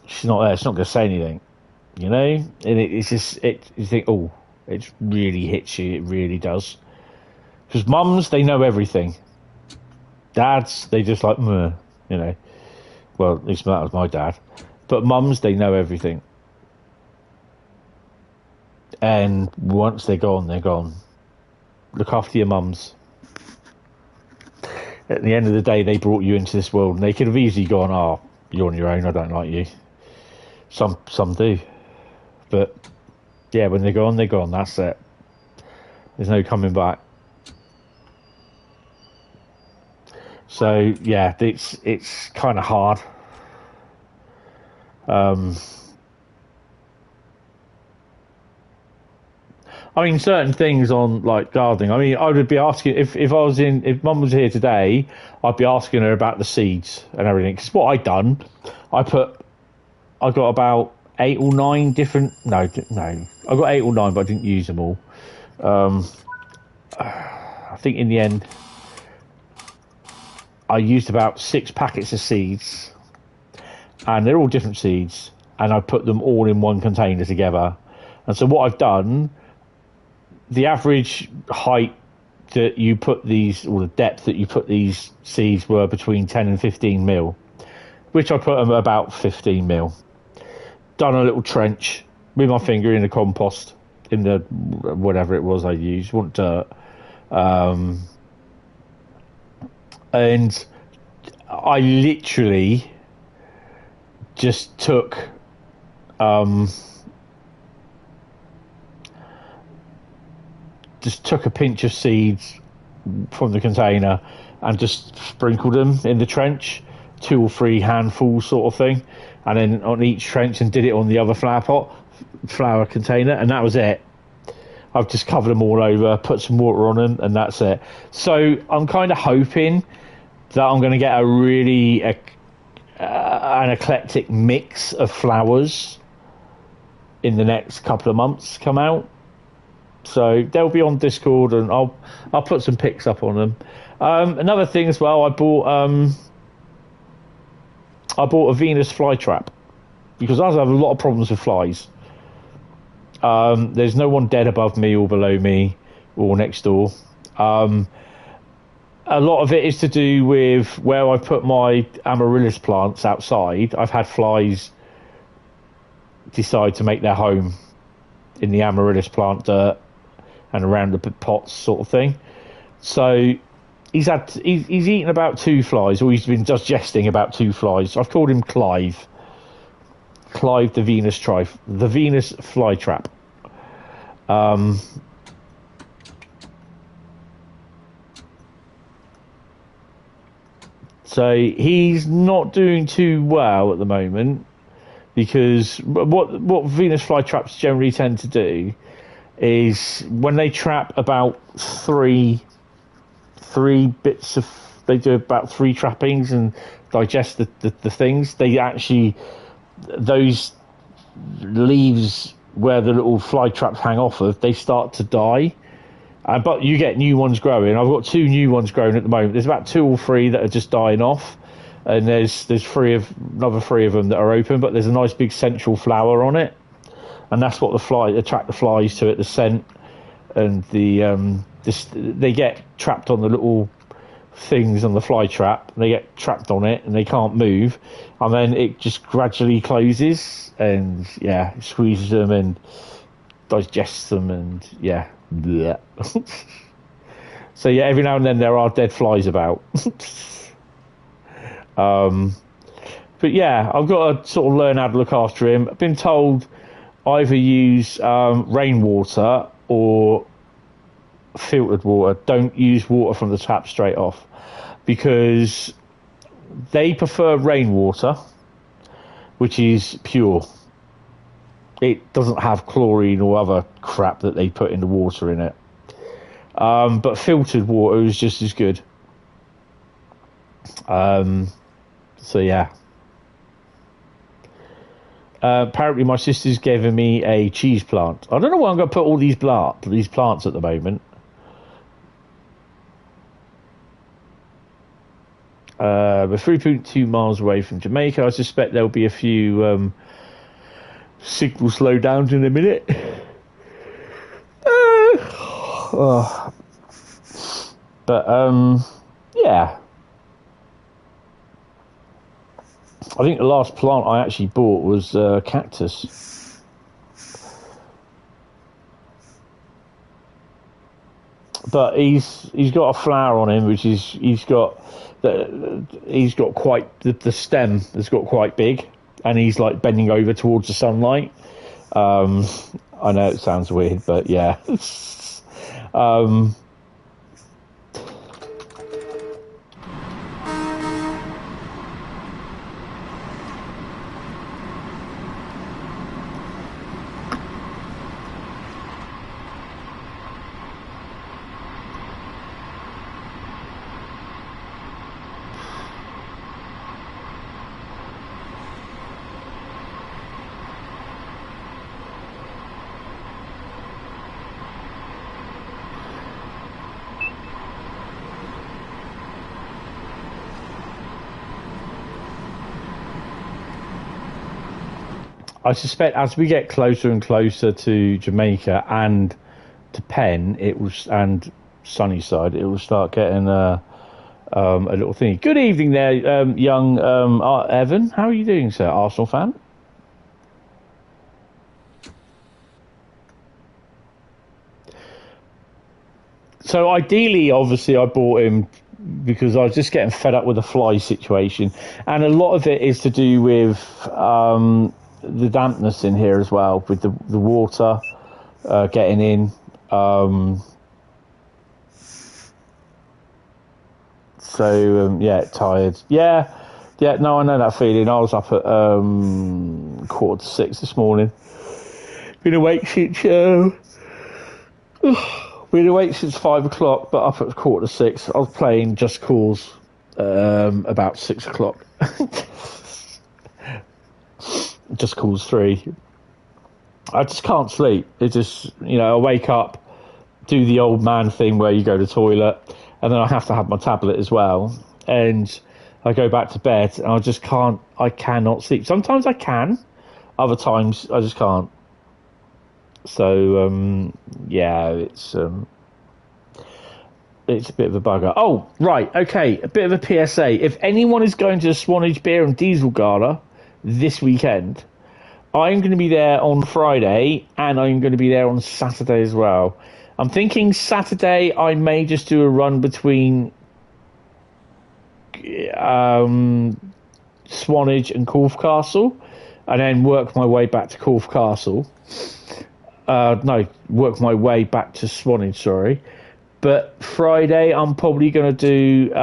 She's not there, she's not going to say anything, you know? And it's just, you think, oh, it really hits you, it really does. Because mums, they know everything. Dads, they just like, meh, you know. Well, at least that was my dad. But mums, they know everything. And once they're gone, they're gone. Look after your mums. At the end of the day, they brought you into this world, and they could have easily gone, "Oh, you're on your own. I don't like you." Some do, but yeah, when they're gone, they're gone. That's it. There's no coming back. So yeah, it's kind of hard. I mean, certain things on like gardening. I mean, I would be asking if if Mum was here today, I'd be asking her about the seeds and everything. Because what I'd done, I got about 8 or 9 different. No, I got 8 or 9, but I didn't use them all. I think in the end, I used about 6 packets of seeds, and they're all different seeds, and I put them all in one container together. And so what I've done, the average height that you put these, or the depth that you put these seeds were between 10 and 15 mil, which I put them at about 15 mil. Done a little trench with my finger in the compost, in the whatever it was I used, wasn't dirt. And I literally just took a pinch of seeds from the container and just sprinkled them in the trench, 2 or 3 handfuls sort of thing, and then on each trench, and did it on the other flower container, and that was it. I've just covered them all over, put some water on them, and that's it. So I'm kind of hoping that I'm going to get a really an eclectic mix of flowers in the next couple of months come out. So they'll be on Discord, and I'll put some pics up on them. Another thing as well, I bought a Venus flytrap, because I have a lot of problems with flies. There's no one dead above me or below me or next door. A lot of it is to do with where I put my amaryllis plants outside. I've had flies decide to make their home in the amaryllis plant dirt and around the pots sort of thing. So he's eaten about 2 flies, or he's been digesting about 2 flies. I've called him Clive the Venus flytrap. So he's not doing too well at the moment, because what Venus flytraps generally tend to do is when they trap about 3 bits of, they do about 3 trappings and digest the things, they actually, those leaves where the little fly traps hang off of, they start to die. But you get new ones growing. I've got 2 new ones growing at the moment. There's about 2 or 3 that are just dying off, and there's another 3 of them that are open. But there's a nice big central flower on it, and that's what attract the flies to it. The scent and they get trapped on the little things on the fly trap. They get trapped on it and they can't move, and then it just gradually closes, and it squeezes them and digests them, and bleh. So every now and then there are dead flies about. But I've got to sort of learn how to look after him. I've been told either use rainwater or filtered water. Don't use water from the tap straight off, because they prefer rainwater, which is pure. It doesn't have chlorine or other crap that they put in the water in it. But filtered water is just as good. Apparently my sister's given me a cheese plant. I don't know where I'm going to put all these plants at the moment. We're 3.2 miles away from Jamaica. I suspect there'll be a few signal slowdowns in a minute. But I think the last plant I actually bought was cactus. But he's got a flower on him, which is he's got quite the stem has got quite big, and he's like bending over towards the sunlight. I know it sounds weird, but yeah. I suspect as we get closer and closer to Jamaica and to Penn, and Sunnyside, it will start getting a little thing. Good evening there, young Evan. How are you doing, sir? Arsenal fan? So ideally, obviously, I bought him because I was just getting fed up with the fly situation, and a lot of it is to do with the dampness in here as well, with the water getting in. Yeah, tired. Yeah, no, I know that feeling. I was up at 5:45 this morning. Been awake since 5 o'clock, but up at 5:45. I was playing Just Cause about 6 o'clock. Just Cause 3. I just can't sleep. It just, I wake up, do the old man thing where you go to the toilet, and then I have to have my tablet as well, and I go back to bed, and I cannot sleep. Sometimes I can, other times I just can't. So, yeah, it's a bit of a bugger. Oh, right, okay, a bit of a PSA. If anyone is going to the Swanage Beer and Diesel Gala this weekend, I'm going to be there on Friday, and I'm going to be there on Saturday as well. I'm thinking Saturday I may just do a run between Swanage and Corfe Castle, and then work my way back to Corfe Castle. Work my way back to Swanage, sorry. But Friday I'm probably going to do...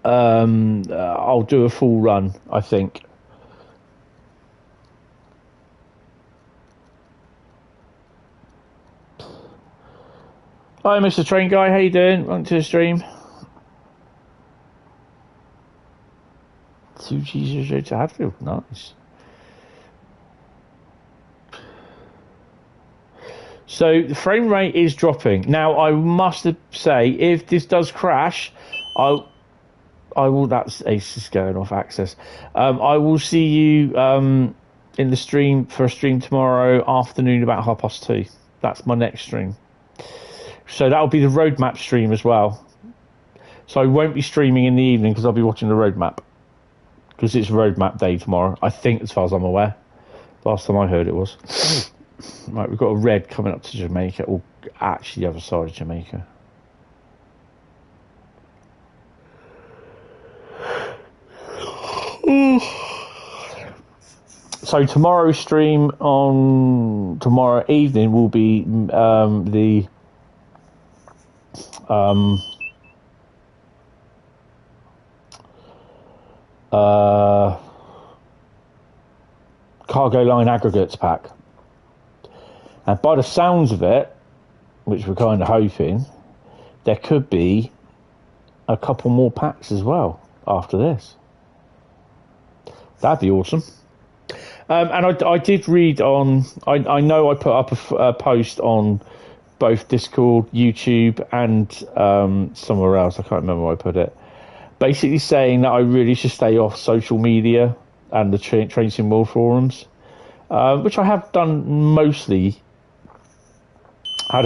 I'll do a full run, I think. Hi, Mr. Train Guy. How you doing? Welcome to the stream. 2G0 to Hadfield. Nice. So the frame rate is dropping. Now, I must say, if this does crash, I will. That's Ace is going off access. I will see you in the stream for a stream tomorrow afternoon about 2:30. That's my next stream. So that'll be the roadmap stream as well. So I won't be streaming in the evening because I'll be watching the roadmap, because it's roadmap day tomorrow, I think, as far as I'm aware. Last time I heard it was. Right, we've got a red coming up to Jamaica, or actually the other side of Jamaica. So tomorrow's stream on tomorrow evening will be the cargo line aggregates pack. And by the sounds of it, which we're kind of hoping, there could be a couple more packs as well after this. That'd be awesome. And I did read on... I know I put up a post on both Discord, YouTube, and somewhere else. I can't remember where I put it. Basically saying that I really should stay off social media and the Train Sim World forums, which I have done mostly had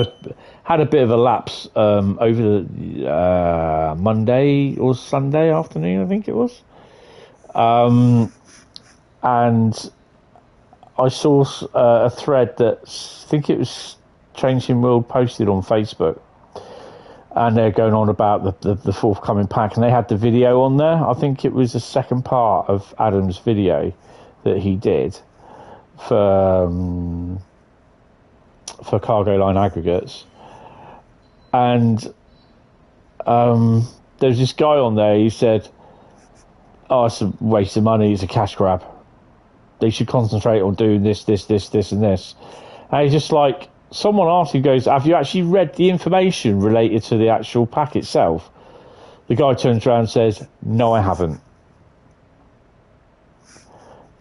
a bit of a lapse over the Monday or Sunday afternoon, I think it was, and I saw a thread that I think it was Changing World posted on Facebook, and they're going on about the forthcoming pack, and they had the video on there. I think it was the second part of Adam's video that he did for cargo line aggregates, and there's this guy on there. He said, "Oh, it's a waste of money. It's a cash grab. They should concentrate on doing this, and this." And he's just like, someone asked him, goes, "Have you actually read the information related to the actual pack itself?" The guy turns around and says, "No, I haven't."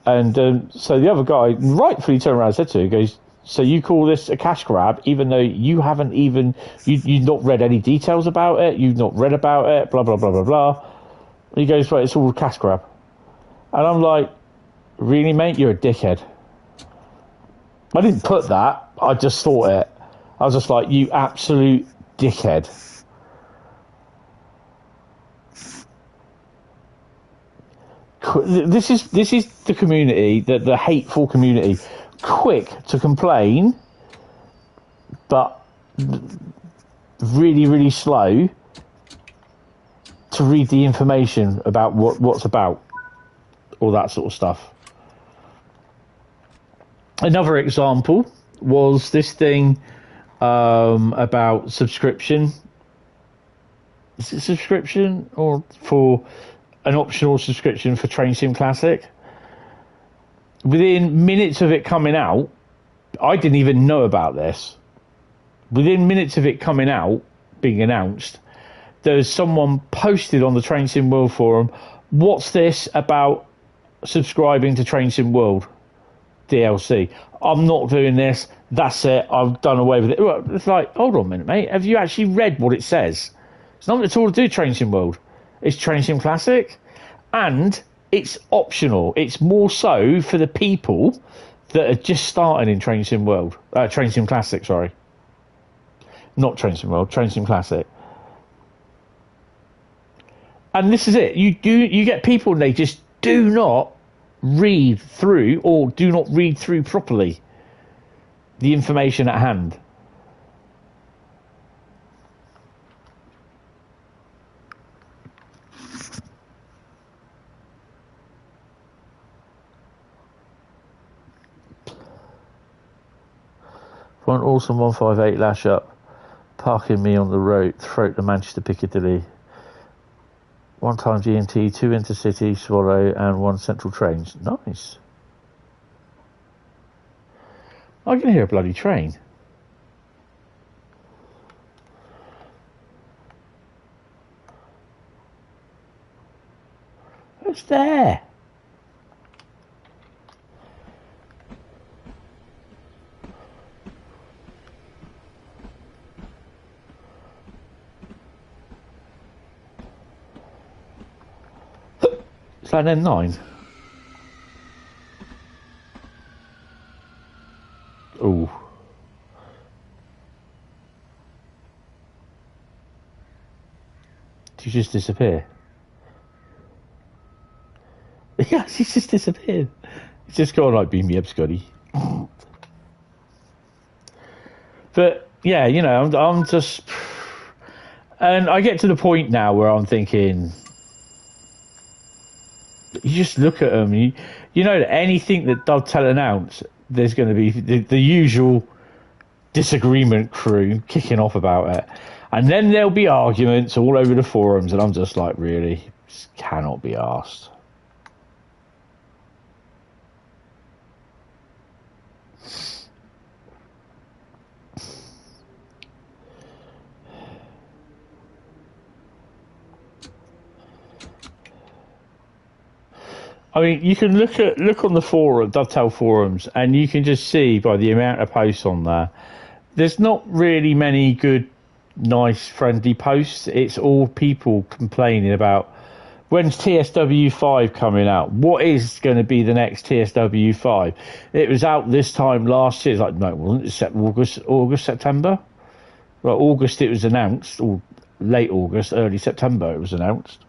And so the other guy rightfully turned around and said to him, he goes, "So you call this a cash grab, even though you haven't even, you've not read any details about it, you've not read about it, blah, blah, blah, blah, blah." And he goes, "Well, it's all a cash grab." And I'm like, "Really, mate? You're a dickhead." I didn't put that. I just thought it. I was just like, "You absolute dickhead." This is the community, the hateful community, quick to complain, but really, really slow to read the information about what's about, all that sort of stuff. Another example was this thing about subscription. Is it subscription or for an optional subscription for Train Sim Classic? Within minutes of it coming out, I didn't even know about this. Within minutes of it coming out, being announced, there's someone posted on the Train Sim World forum, "What's this about subscribing to Train Sim World DLC? I'm not doing this. That's it. I've done away with it." It's like, hold on a minute, mate. Have you actually read what it says? It's nothing at all to do with Train Sim World. It's Train Sim Classic, and it's optional. It's more so for the people that are just starting in Train Sim World. Train Sim Classic, sorry. Not Train Sim World, Train Sim Classic. And this is it. You get people and they just do not read through, or do not read through properly, the information at hand. For an awesome 158 lash up, parking me on the road, throat to Manchester Piccadilly. 1 time G&T, 2 intercity, Swallow, and 1 central trains. Nice. I can hear a bloody train. What's there? Is that an N9? Ooh. Did you just disappear? Yes, he's just disappeared. He's just gone like, "Beam me up, Scotty." But yeah, you know, I'm just, and I get to the point now where I'm thinking, you just look at them, you know that anything that Dovetail announce, there's going to be the usual disagreement crew kicking off about it, and then there'll be arguments all over the forums, and I'm just like, really, just cannot be arsed. I mean, you can look on the forum, Dovetail forums, and you can just see by the amount of posts on there, there's not really many good, nice, friendly posts. It's all people complaining about, when's TSW5 coming out? What is going to be the next TSW5? It was out this time last year. It's like, no, it wasn't. It's August, September. Well, August it was announced, or late August, early September it was announced.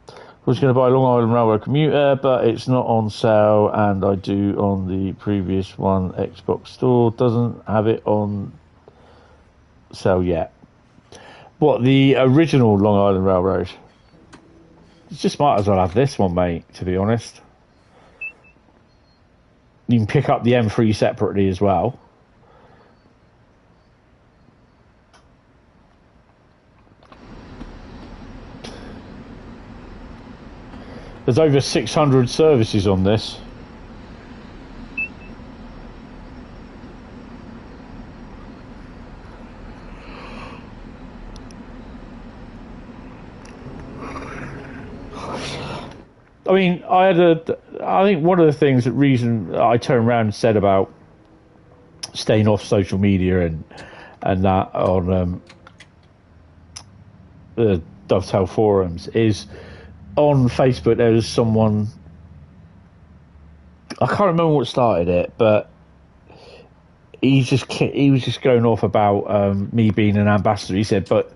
I was going to buy a Long Island Railroad commuter, but it's not on sale, and I do on the previous one. Xbox Store doesn't have it on sale yet. What, the original Long Island Railroad? You just might as well have this one, mate, to be honest. You can pick up the M3 separately as well. There's over 600 services on this. I mean, I think one of the things that reason I turned around and said about staying off social media and that on the Dovetail forums is on Facebook. There was someone, I can't remember what started it, but he was just going off about me being an ambassador. He said, but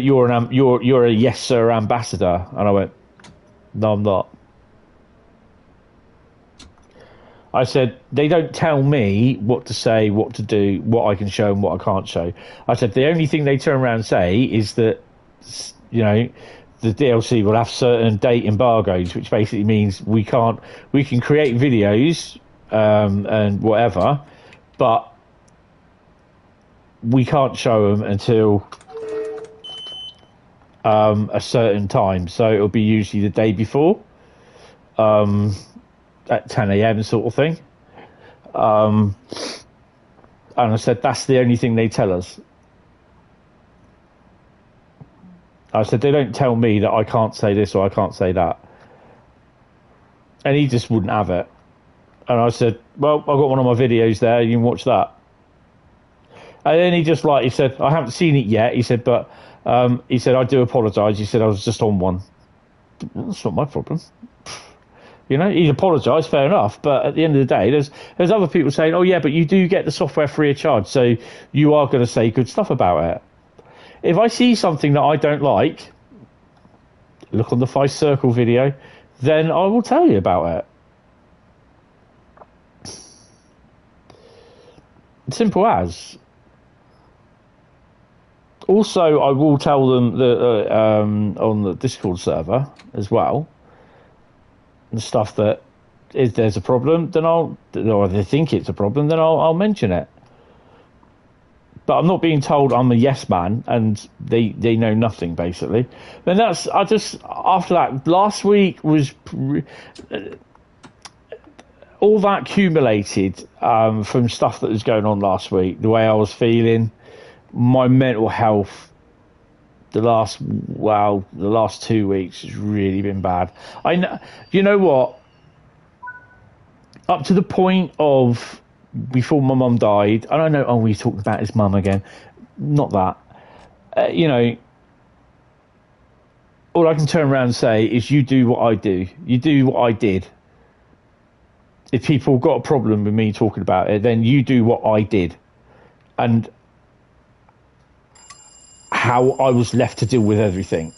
you're a yes sir ambassador, and I went, no, I'm not. I said, they don't tell me what to say, what to do, what I can show and what I can't show. I said, the only thing they turn around and say is that, you know, the DLC will have certain date embargoes, which basically means we can create videos and whatever, but we can't show them until a certain time. So it'll be usually the day before. At 10 a.m. sort of thing. And I said, that's the only thing they tell us. I said, they don't tell me that I can't say this or I can't say that. And he just wouldn't have it. And I said, well, I've got one of my videos there, you can watch that. And then he said, I haven't seen it yet. He said, but he said, I do apologise. He said, I was just on one. That's not my problem. You know, he's apologised, fair enough. But at the end of the day, there's other people saying, oh, yeah, but you do get the software free of charge. So you are going to say good stuff about it. If I see something that I don't like, look on the 5 Circle video, then I will tell you about it. Simple as. Also, I will tell them that on the Discord server as well, and stuff that if there's a problem, then or if they think it's a problem, then I'll mention it. But I'm not being told I'm a yes man and they know nothing, basically. Then after that, last week was all that accumulated from stuff that was going on last week, the way I was feeling, my mental health. The last 2 weeks has really been bad. I know, you know what? Up to the point of before my mum died, and I know, we talked about his mum again. Not that. You know, all I can turn around and say is you do what I do. You do what I did. If people got a problem with me talking about it, then you do what I did. And how I was left to deal with everything.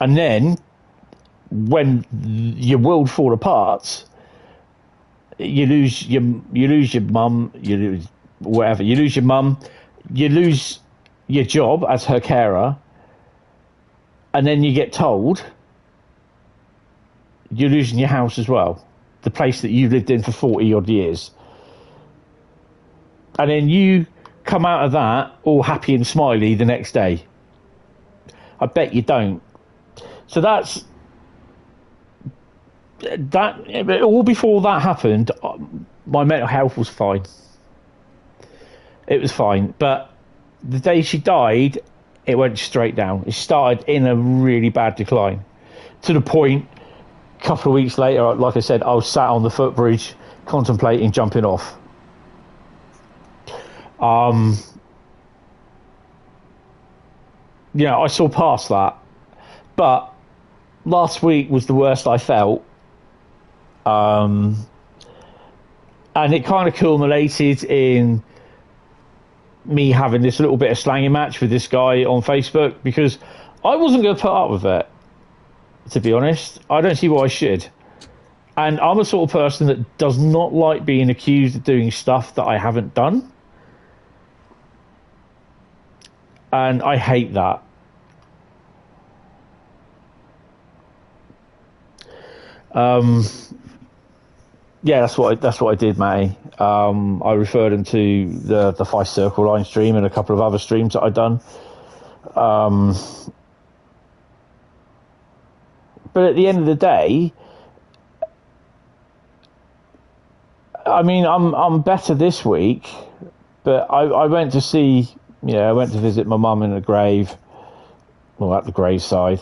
And then when your world falls apart, you lose your mum, you lose whatever, you lose your mum, you lose your job as her carer, and then you get told you're losing your house as well, the place that you've lived in for 40 odd years. And then you come out of that all happy and smiley the next day. I bet you don't. So that all before that happened, my mental health was fine. It was fine. But the day she died, it went straight down. It started in a really bad decline. To the point, a couple of weeks later, like I said, I was sat on the footbridge contemplating jumping off. Yeah, I saw past that, but last week was the worst I felt And it kind of culminated in me having this little bit of slanging match with this guy on Facebook, because I wasn't going to put up with it, to be honest. I don't see why I should. And I'm a sort of person that does not like being accused of doing stuff that I haven't done. And I hate that. Yeah, that's what I did, Matty. I referred him to the Five Circle Line stream and a couple of other streams that I'd done. But at the end of the day, I mean, I'm better this week, but I went to see, I went to visit my mum in the grave, well, at the graveside.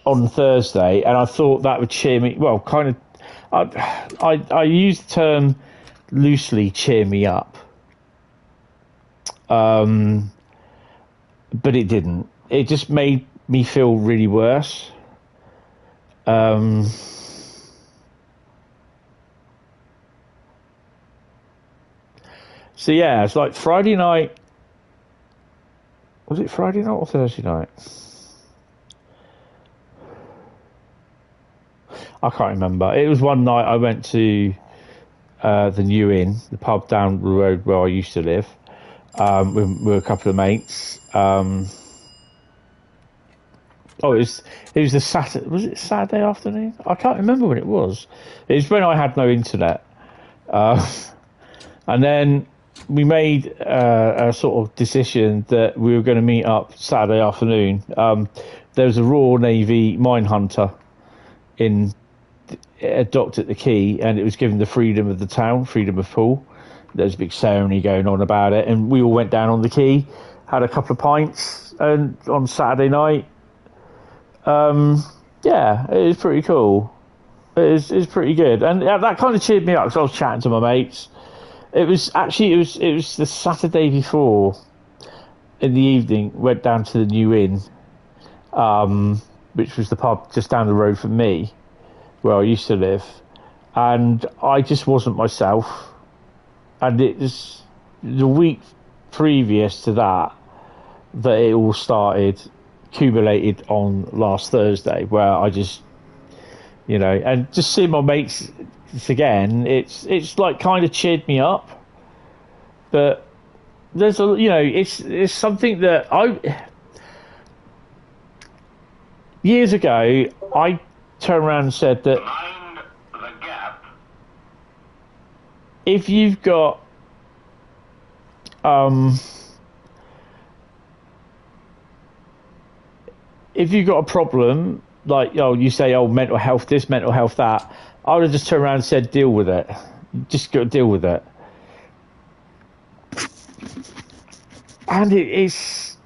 On Thursday, and I thought that would cheer me. Well, kind of. I use the term loosely, cheer me up. But it didn't. It just made me feel really worse. So yeah, it's like Friday night. Was it Friday night or Thursday night? I can't remember. It was one night I went to the New Inn, the pub down the road where I used to live, with a couple of mates. It was the Saturday. Was it Saturday afternoon? I can't remember when it was. It was when I had no internet, and then we made a sort of decision that we were going to meet up Saturday afternoon. There was a Royal Navy mine hunter docked at the quay, and it was given the freedom of the town, freedom of pool. There was a big ceremony going on about it, and we all went down on the quay, had a couple of pints, and on Saturday night, yeah, it was pretty cool. It was pretty good, and that kind of cheered me up because I was chatting to my mates. It was the Saturday before, in the evening, went down to the New Inn, which was the pub just down the road from me, where I used to live, and I just wasn't myself. And it was the week previous to that it all started, accumulated on last Thursday, where I just, and just seeing my mates again, it's like kind of cheered me up. But there's it's something that years ago I turned around and said that Mind the gap. if you've got a problem, like you say, mental health this, mental health that, I would have just turned around and said, deal with it. Just got to deal with it. And it's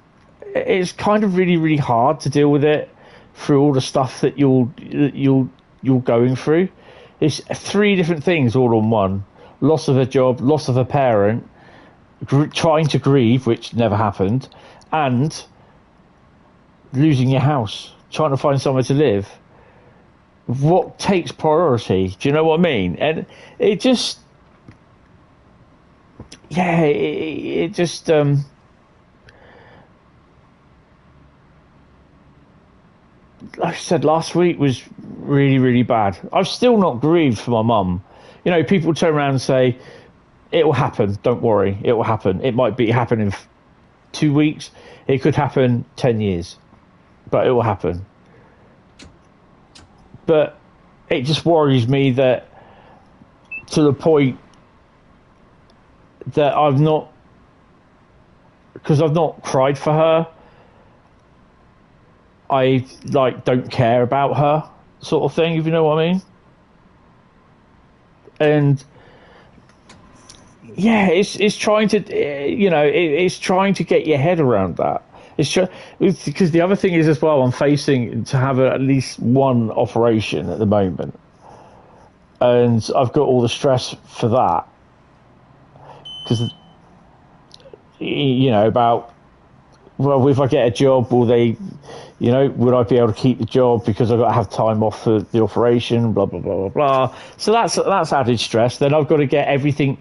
kind of really, really hard to deal with it through all the stuff that you're going through. It's three different things all on one: loss of a job, loss of a parent, trying to grieve, which never happened, and losing your house, trying to find somewhere to live. What takes priority? Do you know what I mean? And it just, it just, like I said, last week was really, really bad. I've still not grieved for my mum. People turn around and say, it will happen, don't worry, it will happen. It might happen in 2 weeks. It could happen 10 years. But it will happen. But it just worries me that, to the point that I've not cried for her, I don't care about her, sort of thing, if you know what I mean. And yeah, it's trying to, it's trying to get your head around that. It's because the other thing is as well, I'm facing to have at least one operation at the moment, and I've got all the stress for that, because about well, if I get a job, will they, would I be able to keep the job because I've got to have time off for the operation, blah, blah, blah, blah, blah. So that's added stress. Then I've got to get everything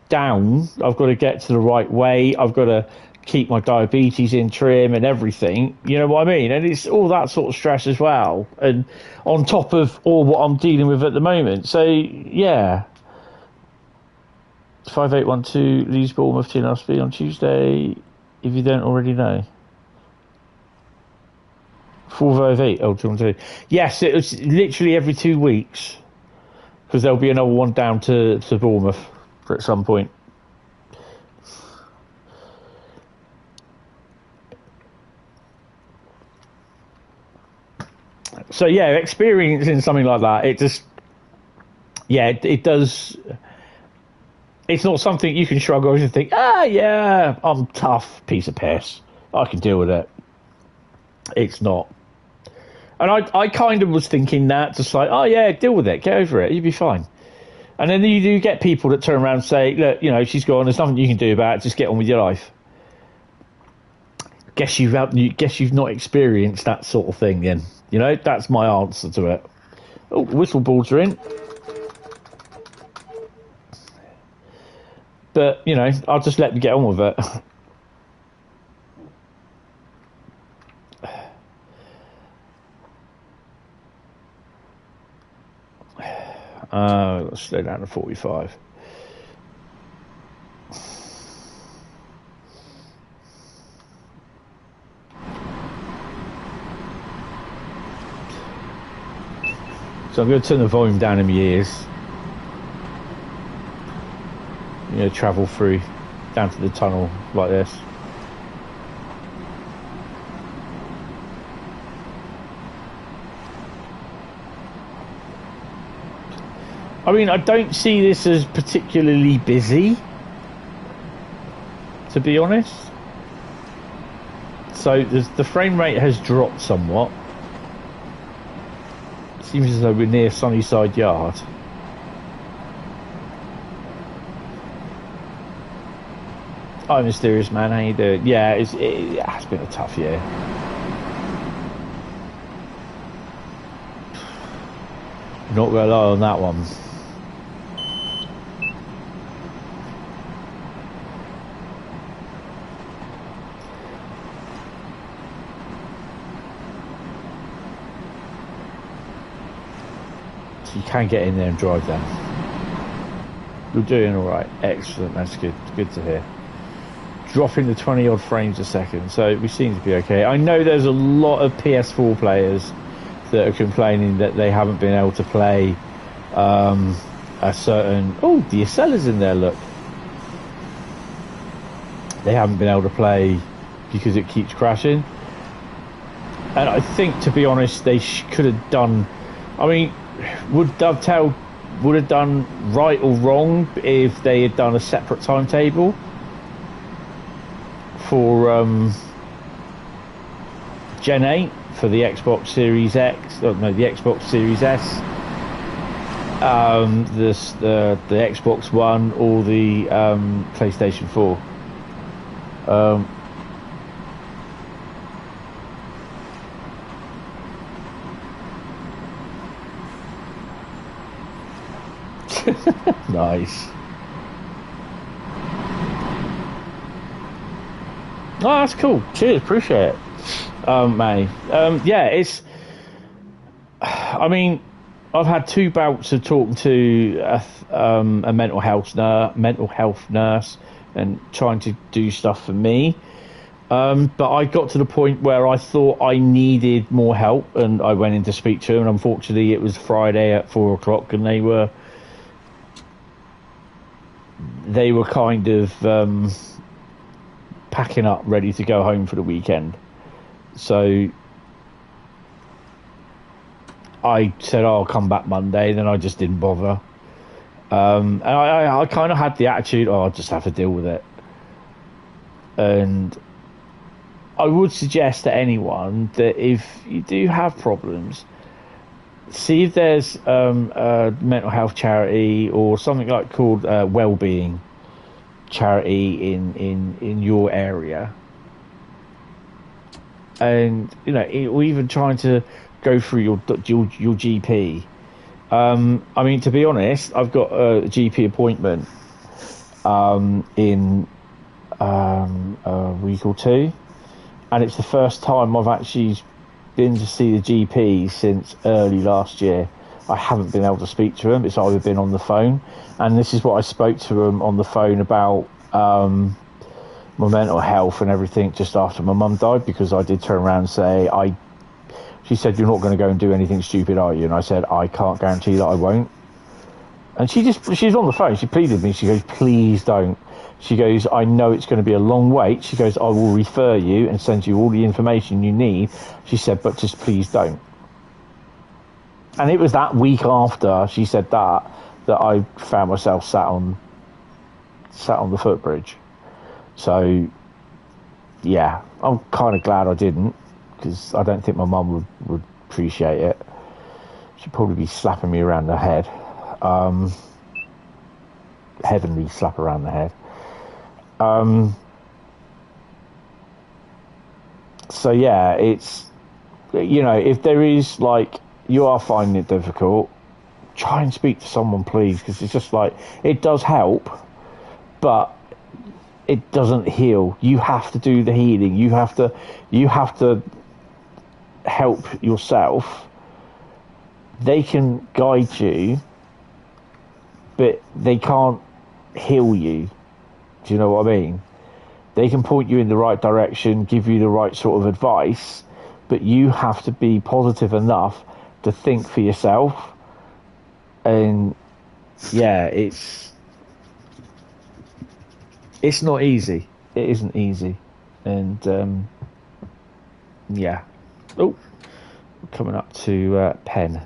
down. I've got to get to the right weight. I've got to keep my diabetes in trim and everything. You know what I mean? And it's all that sort of stress as well. And on top of all what I'm dealing with at the moment. So, yeah. 5812 Leeds Bournemouth TNRSB on Tuesday. If you don't already know. 458. Oh, 212. Yes, it was literally every 2 weeks. Because there'll be another one down to Bournemouth at some point. So, yeah, experiencing something like that, it just... Yeah, it does... It's not something you can shrug off and think, yeah, I'm tough, piece of piss. I can deal with it. It's not. And I kind of was thinking that, just like, oh, yeah, deal with it, get over it, you'll be fine. And then you do get people that turn around and say, look, she's gone, there's nothing you can do about it, just get on with your life. Guess you've not experienced that sort of thing then. That's my answer to it. Oh, whistle balls are in. But, I'll just let them get on with it. Let's slow down to 45. So I'm going to turn the volume down in my ears. Travel through down to the tunnel like this. I mean, I don't see this as particularly busy, to be honest. So the frame rate has dropped somewhat. Seems as though we're near Sunnyside Yard. Hi, Mysterious Man, how you doing? Yeah, it has been a tough year. Not gonna lie on that one. So you can get in there and drive them. You're doing all right. Excellent. That's good. Good to hear. Dropping the 20 odd frames a second, so we seem to be okay. I know there's a lot of PS4 players that are complaining that they haven't been able to play a certain... Oh, the Acella's in there, look. They haven't been able to play because it keeps crashing. And I think, to be honest, they could have done... I mean, would Dovetail would have done right or wrong if they had done a separate timetable for Gen 8 for the Xbox Series X, the Xbox Series S, the Xbox One, or the PlayStation 4. Nice. Oh, that's cool. Cheers, appreciate it, May. Yeah, it's... I mean, I've had 2 bouts of talking to a mental health nurse and trying to do stuff for me. But I got to the point where I thought I needed more help, and I went in to speak to them, and unfortunately it was Friday at 4 o'clock, and they were kind of packing up, ready to go home for the weekend. So I said, I'll come back Monday. Then I just didn't bother. And I kind of had the attitude, I'll just have to deal with it. And I would suggest to anyone that if you do have problems, see if there's a mental health charity or something like called Wellbeing charity in your area, and or even trying to go through your GP. I mean, to be honest, I've got a GP appointment in a week or two, and it's the first time I've actually been to see the GP since early last year. I haven't been able to speak to him. It's either been on the phone, and this is what I spoke to him on the phone about my mental health and everything just after my mum died, because I did turn around and say, she said, "You're not going to go and do anything stupid, are you?" And I said, "I can't guarantee that I won't." And she's on the phone. She pleaded with me. She goes, "Please don't." She goes, "I know it's going to be a long wait." She goes, "I will refer you and send you all the information you need." She said, "But just please don't." And it was that week after she said that I found myself sat on the footbridge. So, yeah, I'm kind of glad I didn't, because I don't think my mum would appreciate it. She'd probably be slapping me around the head. Heavenly slap around the head. So yeah, it's, if there is, like, you are finding it difficult, try and speak to someone, please, because it's just like, it does help, but it doesn't heal. You have to do the healing. You have to help yourself. They can guide you, but they can't heal you. Do you know what I mean? They can point you in the right direction, give you the right sort of advice, but you have to be positive enough to think for yourself. And yeah, it's not easy. It isn't easy. And yeah. Oh, we're coming up to Penn.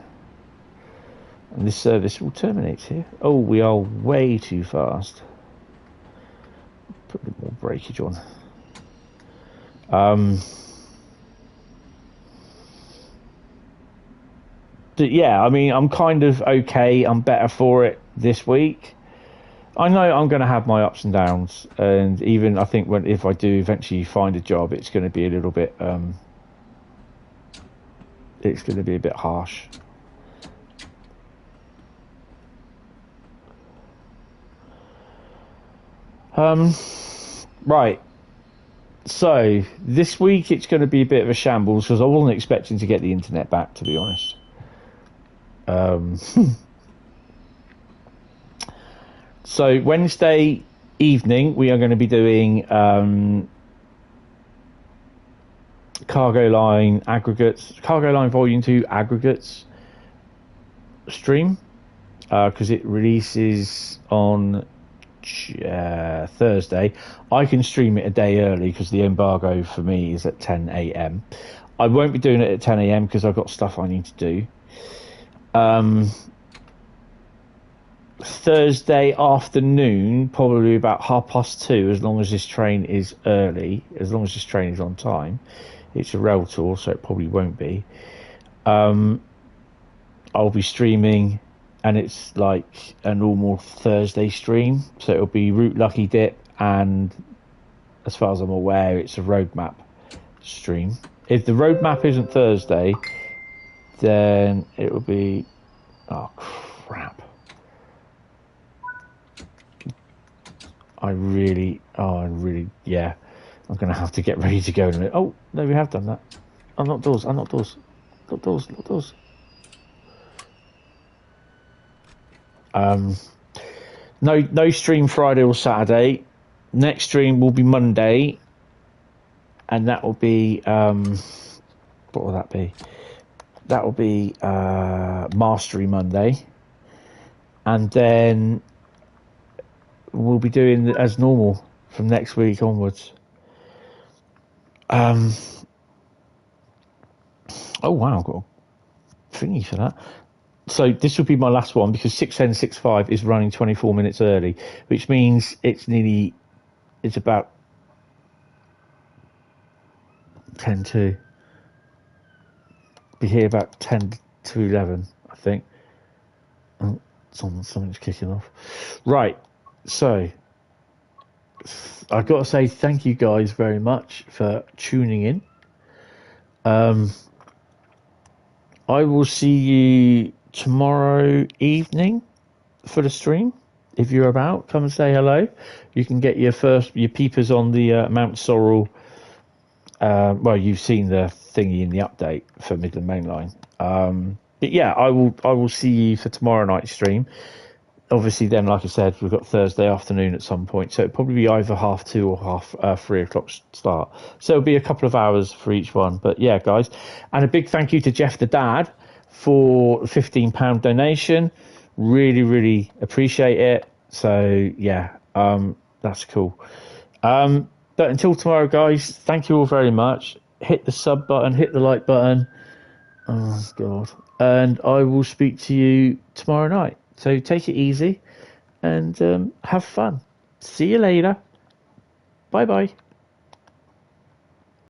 And this service will terminate here. Oh, we are way too fast. Put a bit more breakage on. But yeah, I mean, I'm kind of okay. I'm better for it this week. I know I'm going to have my ups and downs, and even I think if I do eventually find a job, it's going to be a little bit. It's going to be a bit harsh. Right. So this week it's going to be a bit of a shambles, because I wasn't expecting to get the internet back, to be honest. So Wednesday evening we are going to be doing Cargo Line Volume 2 aggregates stream, because it releases on Thursday. I can stream it a day early because the embargo for me is at 10 a.m. I won't be doing it at 10 a.m. because I've got stuff I need to do. Thursday afternoon, probably about 2:30, as long as this train is early, as long as this train is on time. It's a rail tour, so it probably won't be. I'll be streaming, and it's like a normal Thursday stream, so it'll be Route Lucky Dip, and as far as I'm aware, it's a roadmap stream. If the roadmap isn't Thursday, then it will be... Oh, crap. Yeah. I'm going to have to get ready to go in a minute. Oh, no, we have done that. Unlock doors. No stream Friday or Saturday. Next stream will be Monday, and that will be what will that be? That will be Mastery Monday, and then we'll be doing as normal from next week onwards. Oh wow, I've got a thingy for that. So this will be my last one, because 6:10:65 is running 24 minutes early, which means it's about 10 to be here about 10 to 11, I think. Oh, something's kicking off. Right, so I've got to say thank you guys very much for tuning in. I will see you tomorrow evening for the stream. If you're about, come and say hello. You can get your peepers on the Mount Sorrel. Well, you've seen the thingy in the update for Midland Mainline. But yeah, I will see you for tomorrow night's stream. Obviously, then, like I said, we've got Thursday afternoon at some point, so it'll probably be either 2:30 or 3:00 start. So it'll be a couple of hours for each one. But yeah, guys, and a big thank you to Jeff the Dad for the £15 donation. Really, really appreciate it. So yeah, that's cool. But until tomorrow, guys, thank you all very much. Hit the sub button, hit the like button. Oh God, and I will speak to you tomorrow night. So take it easy and have fun. See you later. Bye bye.